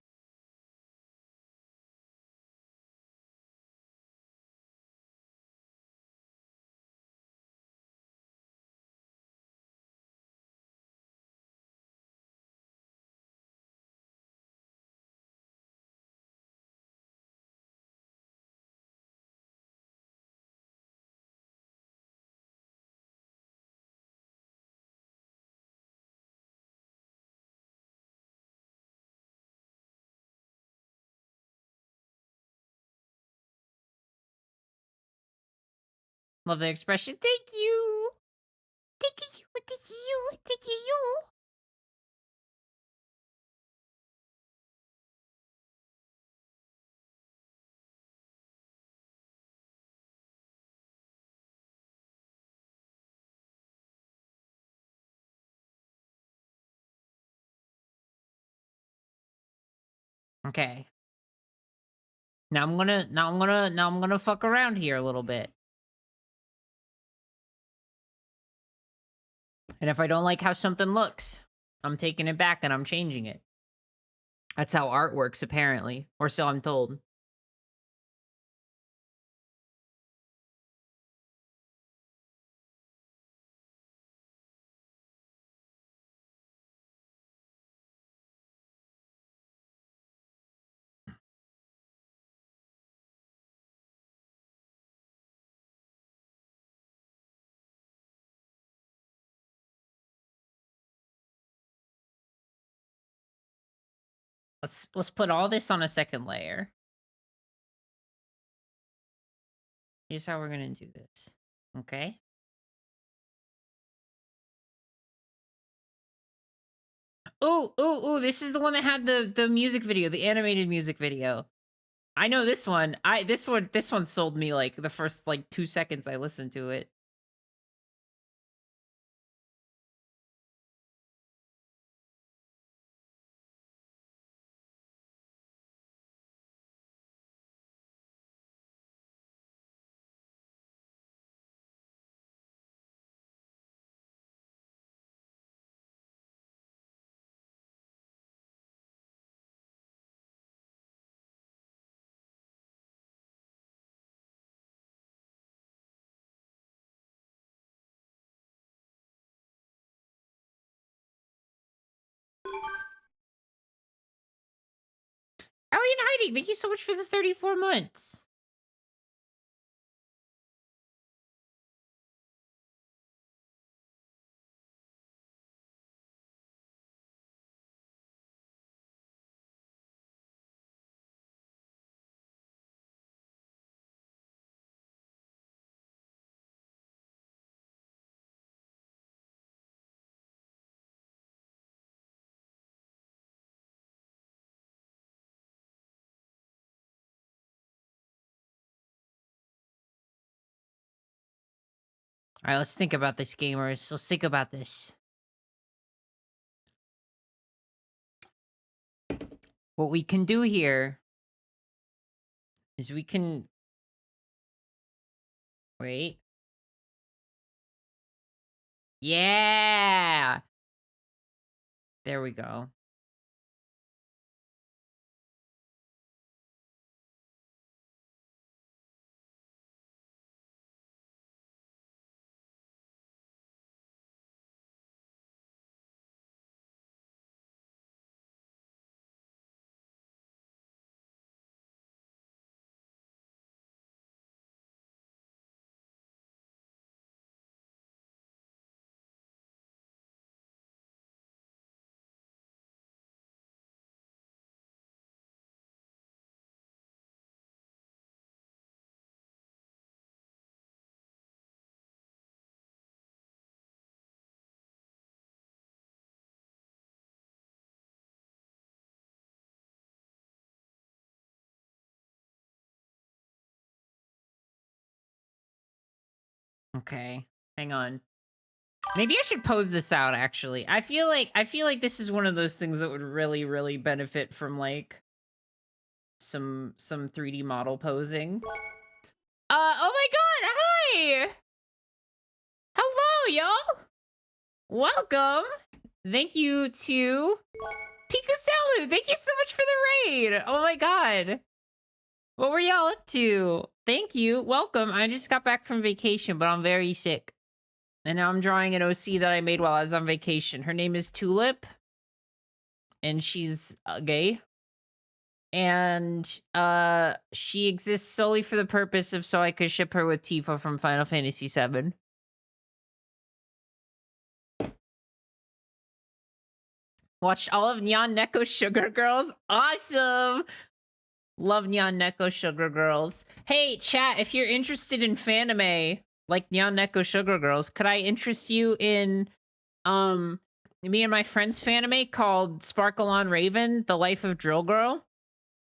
Love the expression. Thank you. Thank you. Thank you. Thank you. Okay. Now I'm gonna fuck around here a little bit. And if I don't like how something looks, I'm taking it back and I'm changing it. That's how art works, apparently. Or so I'm told. Let's put all this on a second layer. Here's how we're gonna do this. Okay? Ooh, this is the one that had the music video, the animated music video. I know this one. This one sold me like the first like 2 seconds I listened to it. Alien Hiding, thank you so much for the 34 months. All right, let's think about this, gamers. Let's think about this. What we can do here is we can wait. Yeah. There we go. Okay, hang on. Maybe I should pose this out, actually. I feel like this is one of those things that would really, really benefit from, like, some 3D model posing. Oh my god, hi! Hello, y'all! Welcome! Thank you to Piku Salu! Thank you so much for the raid! Oh my god. What were y'all up to? Thank you. Welcome. I just got back from vacation, but I'm very sick. And now I'm drawing an OC that I made while I was on vacation. Her name is Tulip, and she's gay. And she exists solely for the purpose of so I could ship her with Tifa from Final Fantasy VII. Watched all of Nyan Neko Sugar Girls. Awesome. Love Nyan Neko Sugar Girls. Hey, chat, if you're interested in fanime like Nyan Neko Sugar Girls, could I interest you in me and my friend's fanime called Sparkle on Raven, The Life of Drill Girl?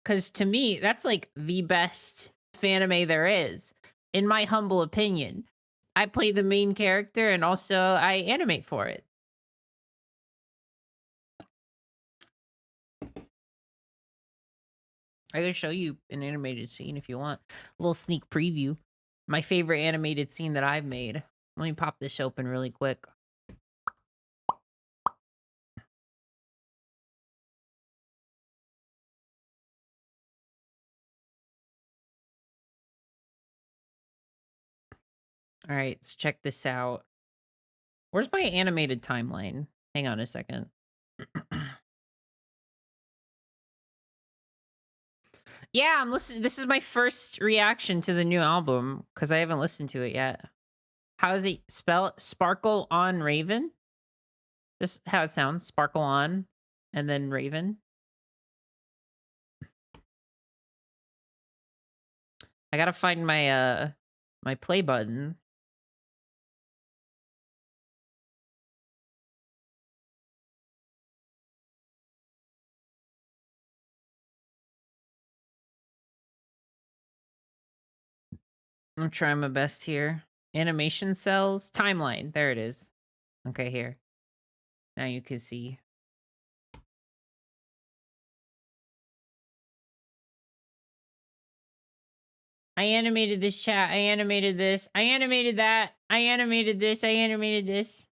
Because to me, that's like the best fanime there is, in my humble opinion. I play the main character and also I animate for it. I can show you an animated scene if you want. A little sneak preview. My favorite animated scene that I've made. Let me pop this open really quick. All right, let's check this out. Where's my animated timeline? Hang on a second. Yeah, I'm listening. This is my first reaction to the new album because I haven't listened to it yet. How does it spell? Sparkle on Raven? Just how it sounds. Sparkle on and then Raven. I gotta find my my play button. I'm trying my best here. Animation cells, timeline. There it is. Okay, here. Now you can see. I animated this chat. I animated this. I animated that. I animated this. I animated this.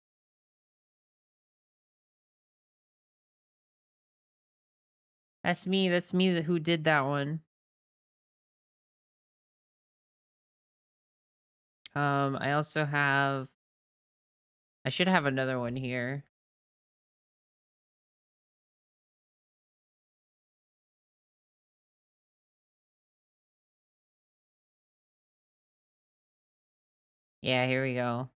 That's me. That's me who did that one. I also have... I should have another one here. Yeah, here we go.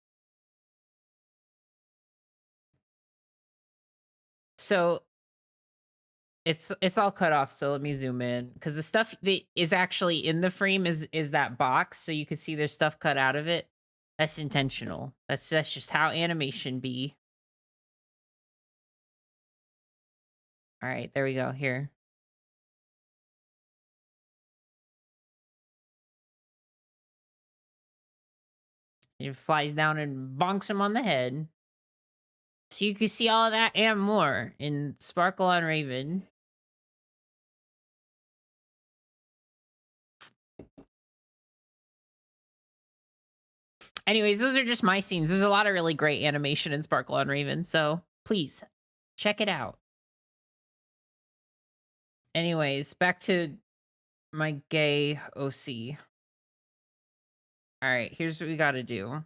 So it's all cut off, so let me zoom in because the stuff that is actually in the frame is that box, so you can see there's stuff cut out of it. That's intentional. That's just how animation be. All right, there we go. Here. It flies down and bonks him on the head. So you can see all of that and more in Sparkle on Raven. Anyways, those are just my scenes. There's a lot of really great animation in Sparkle on Raven, so please check it out. Anyways, back to my gay OC. All right, here's what we got to do.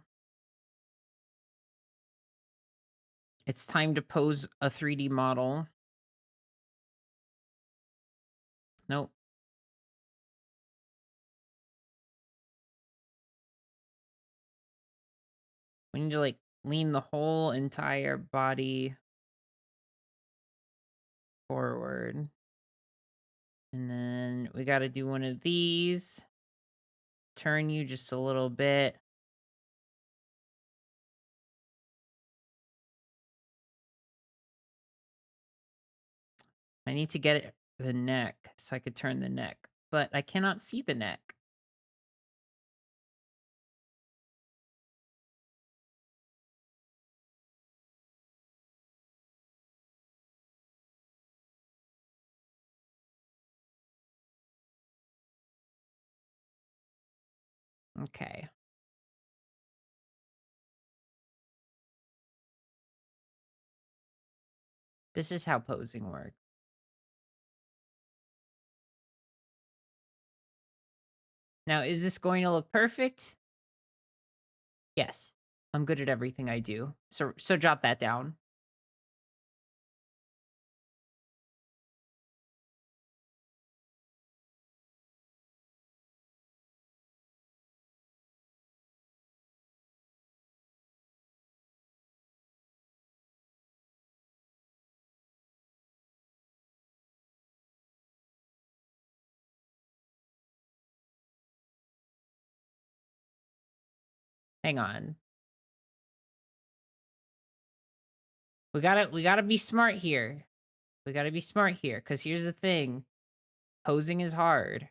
It's time to pose a 3D model. Nope. We need to like lean the whole entire body forward. And then we got to do one of these. Turn you just a little bit. I need to get the neck so I could turn the neck, but I cannot see the neck. Okay. This is how posing works. Now, is this going to look perfect? Yes. I'm good at everything I do. So jot that down. Hang on. We gotta be smart here. We gotta be smart here, because here's the thing. Posing is hard.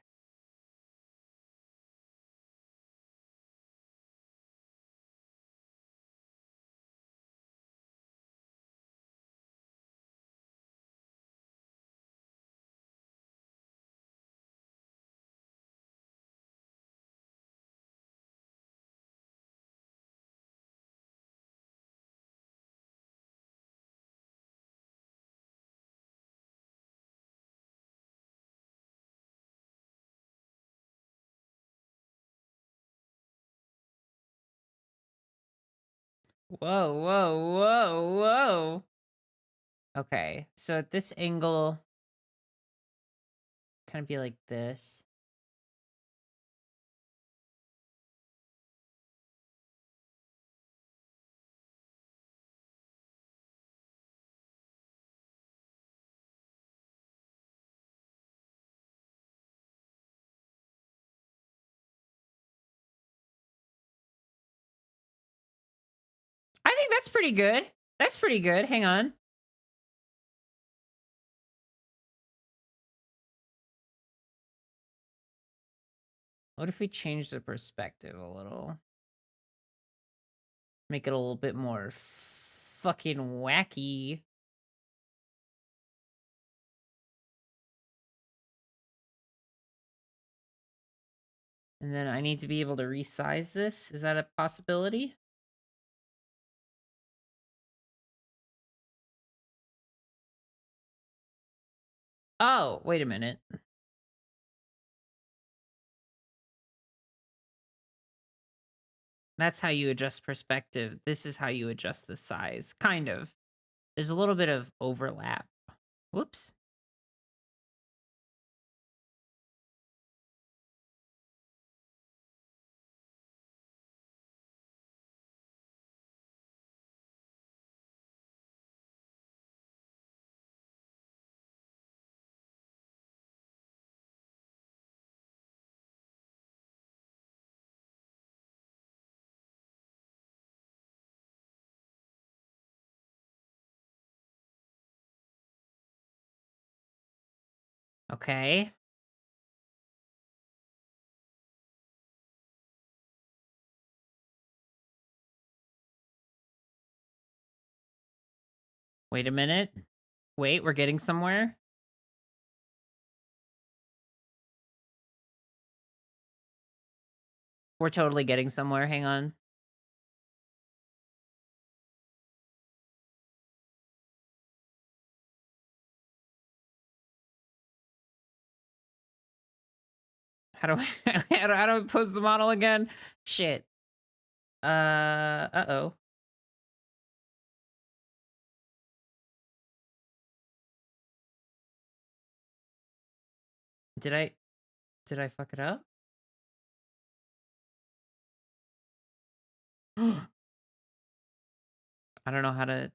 Whoa, whoa, whoa, whoa. Okay, so at this angle, kind of be like this. I think that's pretty good. That's pretty good. Hang on. What if we change the perspective a little? Make it a little bit more fucking wacky. And then I need to be able to resize this. Is that a possibility? Oh, wait a minute. That's how you adjust perspective. This is how you adjust the size. Kind of. There's a little bit of overlap. Whoops. Okay. Wait a minute. Wait, we're getting somewhere? We're totally getting somewhere. Hang on. How do I how do I pose the model again? Shit. Uh-oh. Did I fuck it up? I don't know how to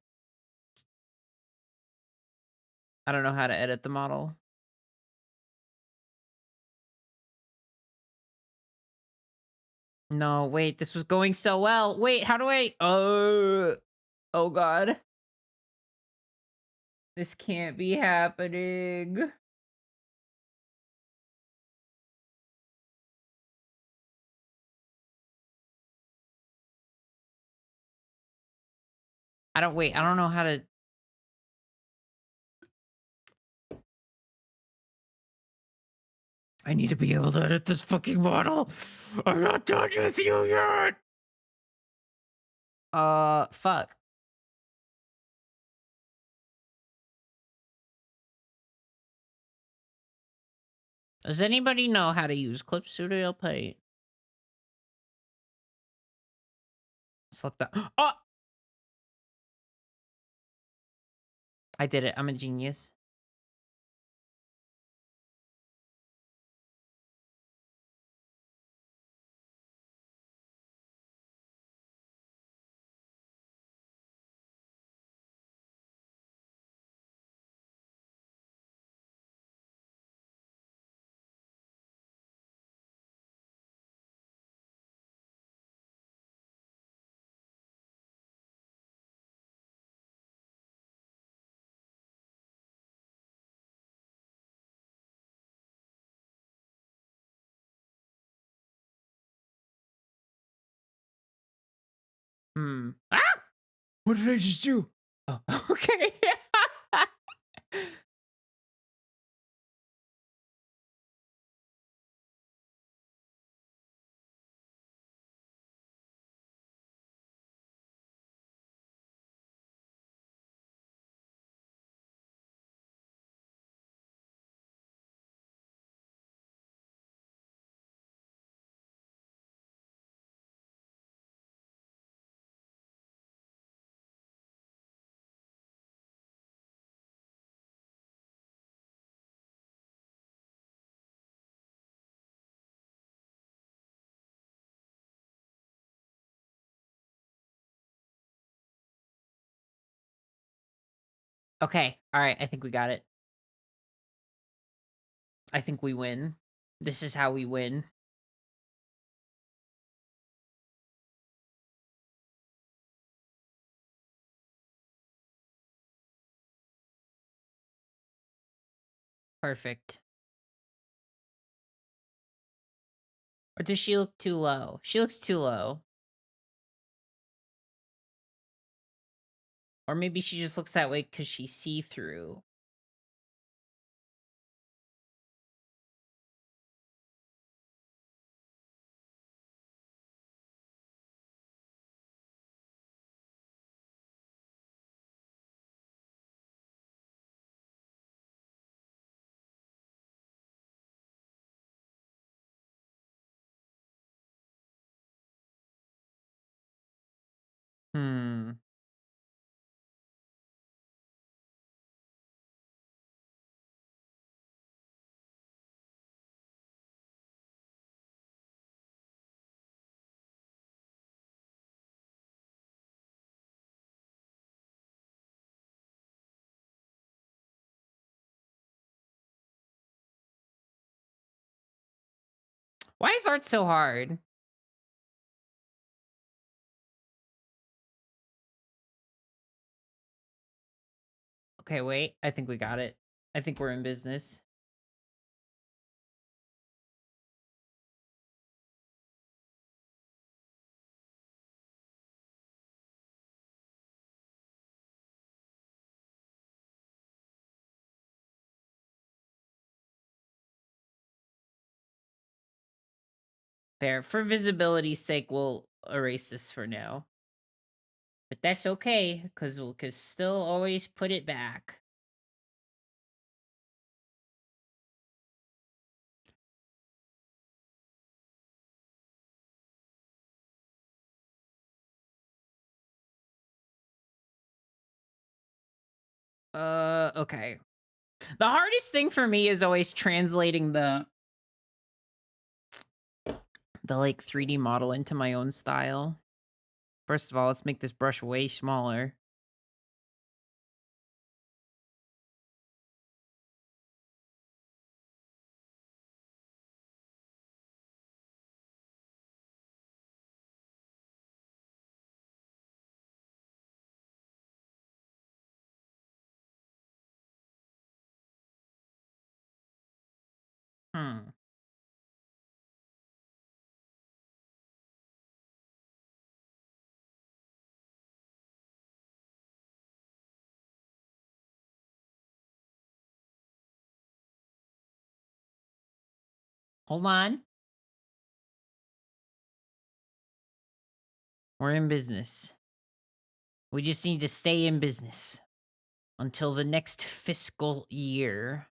edit the model. No, wait, this was going so well. Wait, how do I oh god. This can't be happening. I don't know how to I need to be able to edit this fucking model. I'm not done with you yet. Fuck. Does anybody know how to use Clip Studio Paint? Select that. Oh! I did it. I'm a genius. Ah! What did I just do? Oh, okay. Okay. All right. I think we got it. I think we win. This is how we win. Perfect. Or does she look too low? She looks too low. Or maybe she just looks that way because she's see-through. Hmm. Why is art so hard? Okay, wait. I think we got it. I think we're in business. There. For visibility's sake, we'll erase this for now. But that's okay, because we'll can still always put it back. Okay. The hardest thing for me is always translating the like 3D model into my own style. First of all, let's make this brush way smaller. Hmm. Hold on. We're in business. We just need to stay in business until the next fiscal year.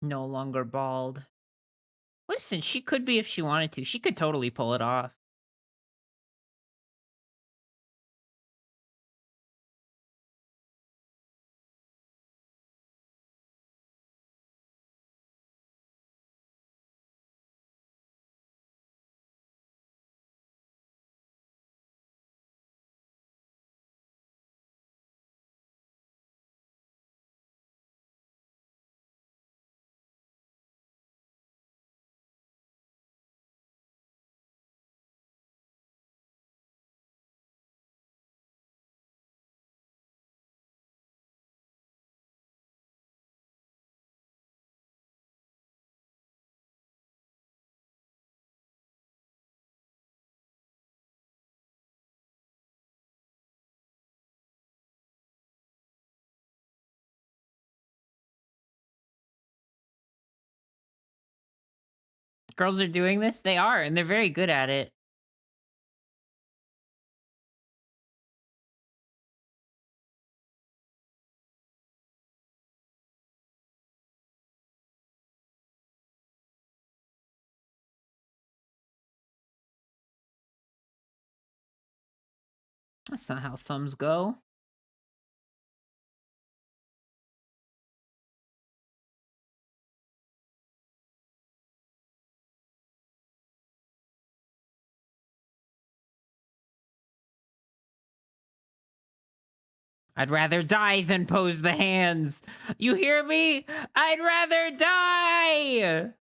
No longer bald. Listen, she could be if she wanted to. She could totally pull it off. Girls are doing this? They are, and they're very good at it. That's not how thumbs go. I'd rather die than pose the hands. You hear me? I'd rather die!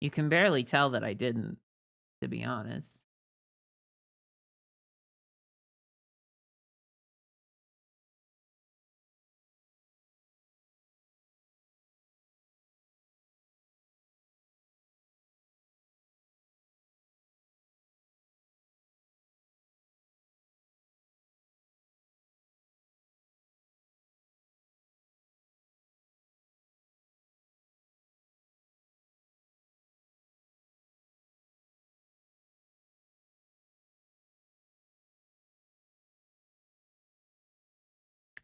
You can barely tell that I didn't, to be honest.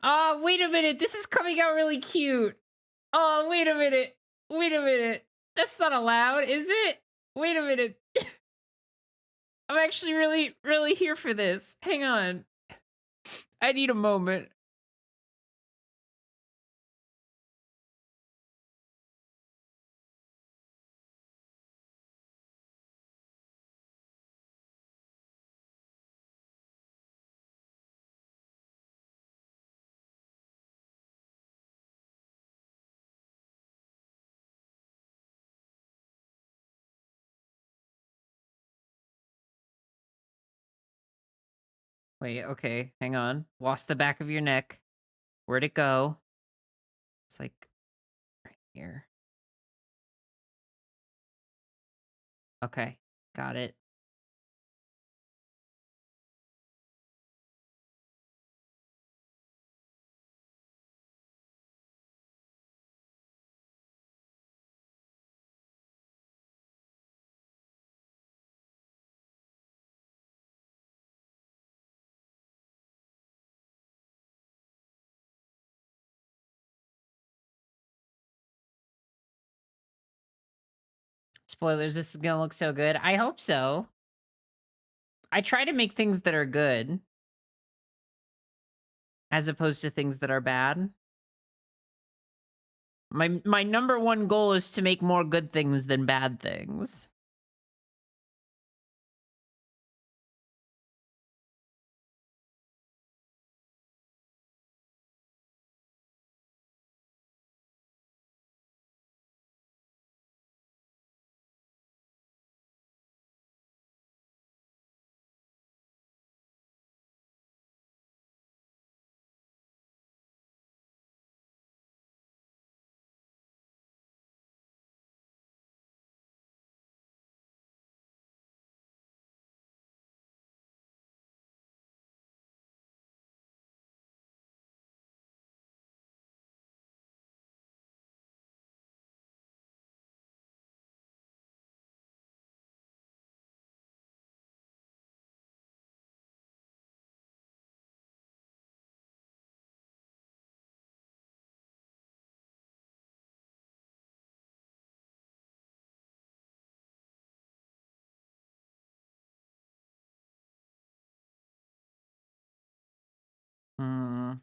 Oh, wait a minute. This is coming out really cute. Oh, wait a minute. Wait a minute. That's not allowed, is it? Wait a minute. I'm actually really, really here for this. Hang on. I need a moment. Wait, okay, hang on. Lost the back of your neck. Where'd it go? It's like right here. Okay, got it. Spoilers, this is gonna look so good. I hope so. I try to make things that are good as opposed to things that are bad. My number one goal is to make more good things than bad things. Hmm.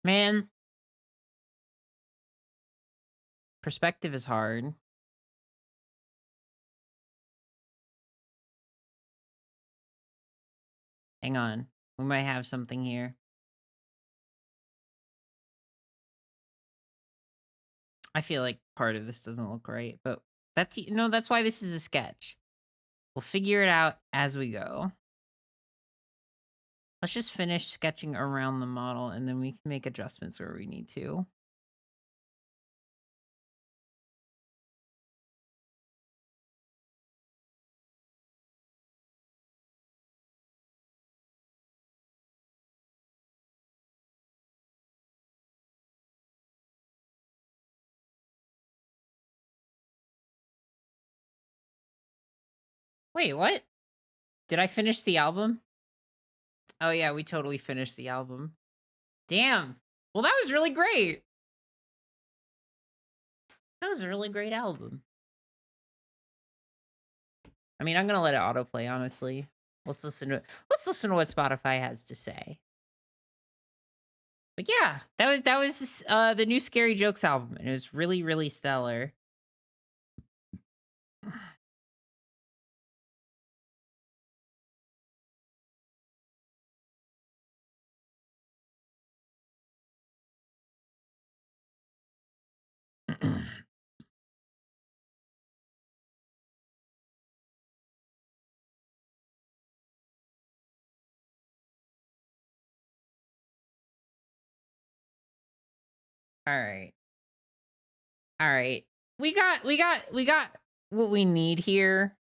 Man, perspective is hard. Hang on. We might have something here. I feel like part of this doesn't look right, but that's why this is a sketch. We'll figure it out as we go. Let's just finish sketching around the model and then we can make adjustments where we need to. Wait, what? Did I finish the album? Oh yeah, we totally finished the album. Damn. Well, that was really great. That was a really great album. I mean, I'm gonna let it autoplay, honestly. Let's listen to what Spotify has to say. But yeah, that was the new Scary Jokes album, and it was really, really stellar. All right. All right. We got what we need here.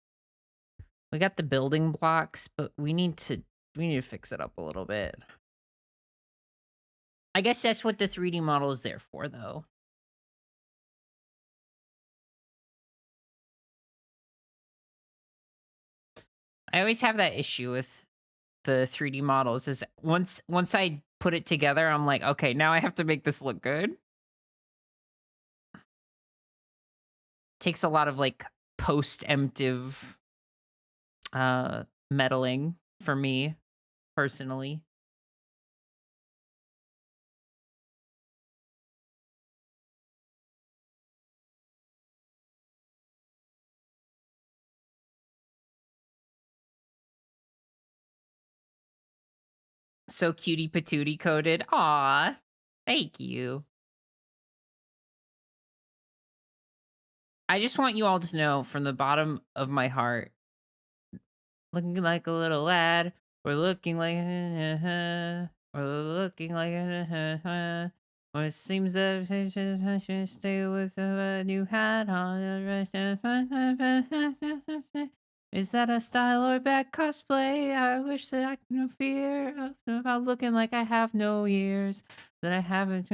We got the building blocks, but we need to fix it up a little bit. I guess that's what the 3D model is there for, though. I always have that issue with the 3D models is once I put it together, I'm like, okay, now I have to make this look good. Takes a lot of like post-emptive meddling for me personally. So cutie patootie coded. Aw, thank you. I just want you all to know from the bottom of my heart, looking like a little lad, we're looking like we're looking like or it seems that I should stay with a new hat on. Is that a style or bad cosplay? I wish that I could fear about looking like I have no ears. That I haven't.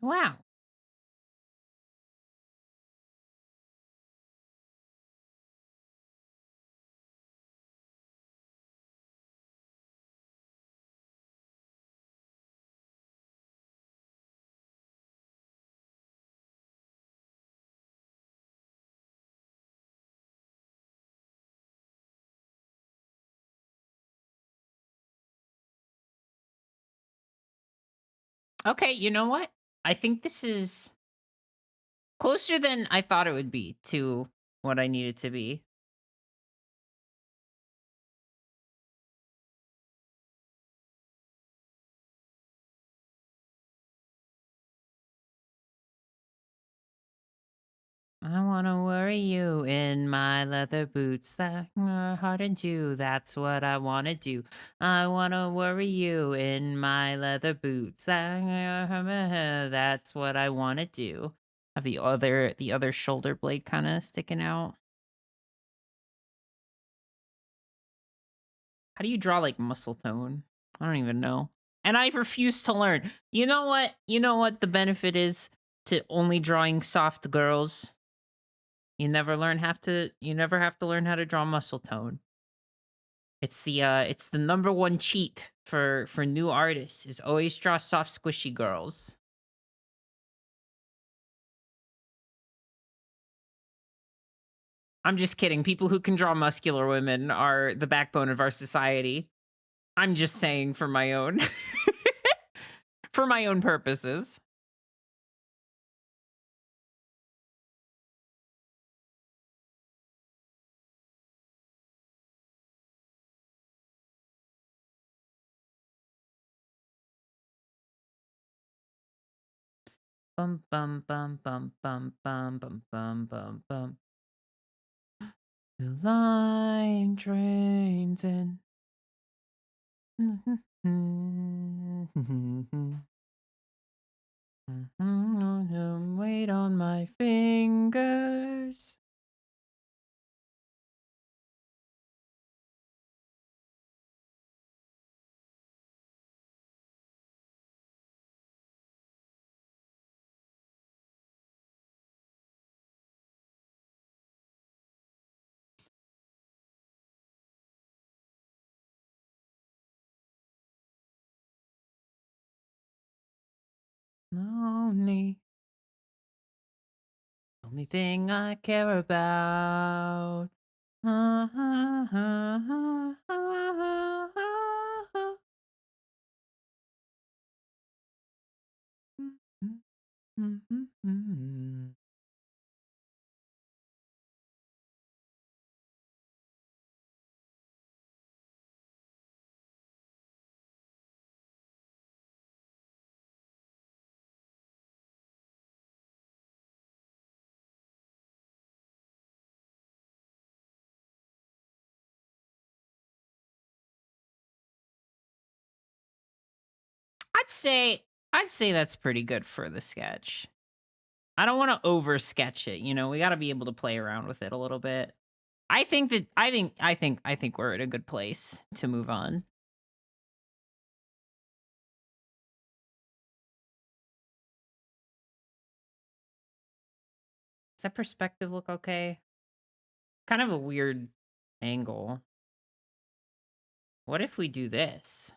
Wow. Okay, you know what? I think this is closer than I thought it would be to what I need it to be. I wanna worry you in my leather boots that hardened you. That's what I wanna do. I wanna worry you in my leather boots. That's what I wanna do. Have the other shoulder blade kind of sticking out. How do you draw like muscle tone? I don't even know. And I refuse to learn. You know what? You know what the benefit is to only drawing soft girls? You never have to learn how to draw muscle tone. It's the number one cheat for new artists is always draw soft squishy girls. I'm just kidding. People who can draw muscular women are the backbone of our society. I'm just saying for my own for my own purposes. Bum bum bum bum bum bum bum bum bum bum. The line drains in. Wait on my fingers. Lonely. Only thing I care about. I'd say I'd say that's pretty good for the sketch. I don't want to over sketch it, we got to be able to play around with it a little bit. I think we're in a good place to move on. Does that perspective look okay? Kind of a weird angle. What if we do this?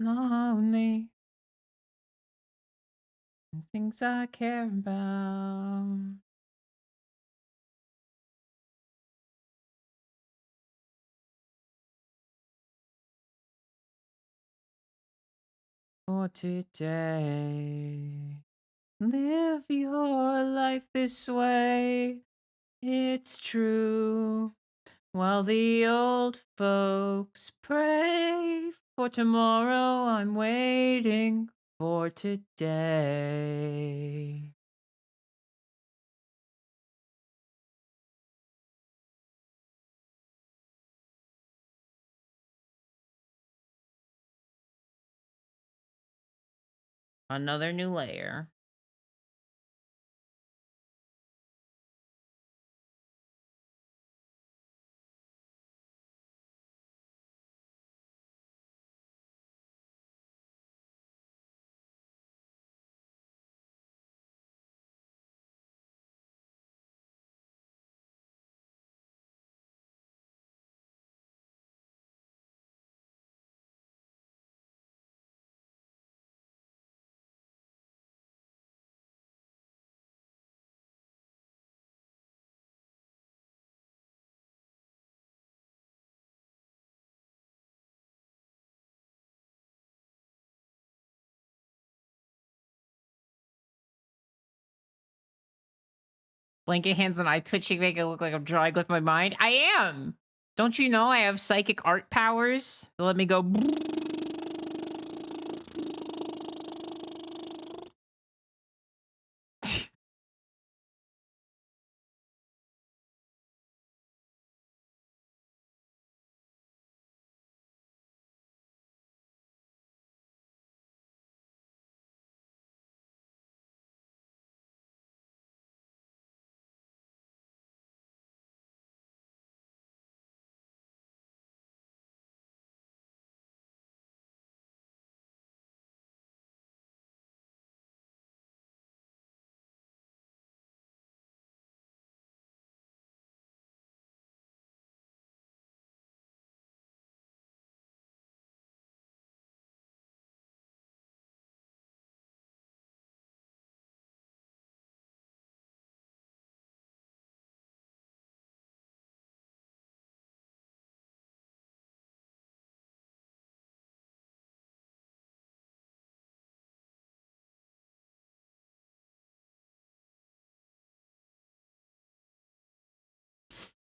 Lonely. Things I care about. For today. Live your life this way. It's true. While the old folks pray for tomorrow, I'm waiting for today. Another new layer. Blanket hands and eye twitching make it look like I'm drawing with my mind. I am. Don't you know I have psychic art powers? Let me go.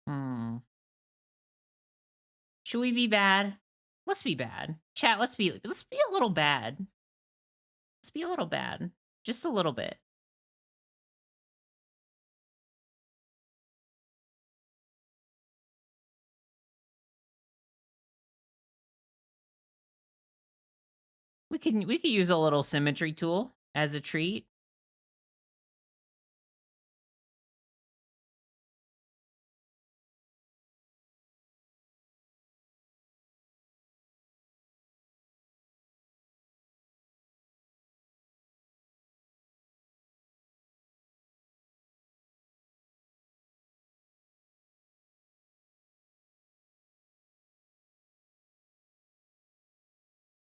Hmm. Should we be bad? Let's be bad. Chat, let's be a little bad. Let's be a little bad. Just a little bit. We could use a little symmetry tool as a treat.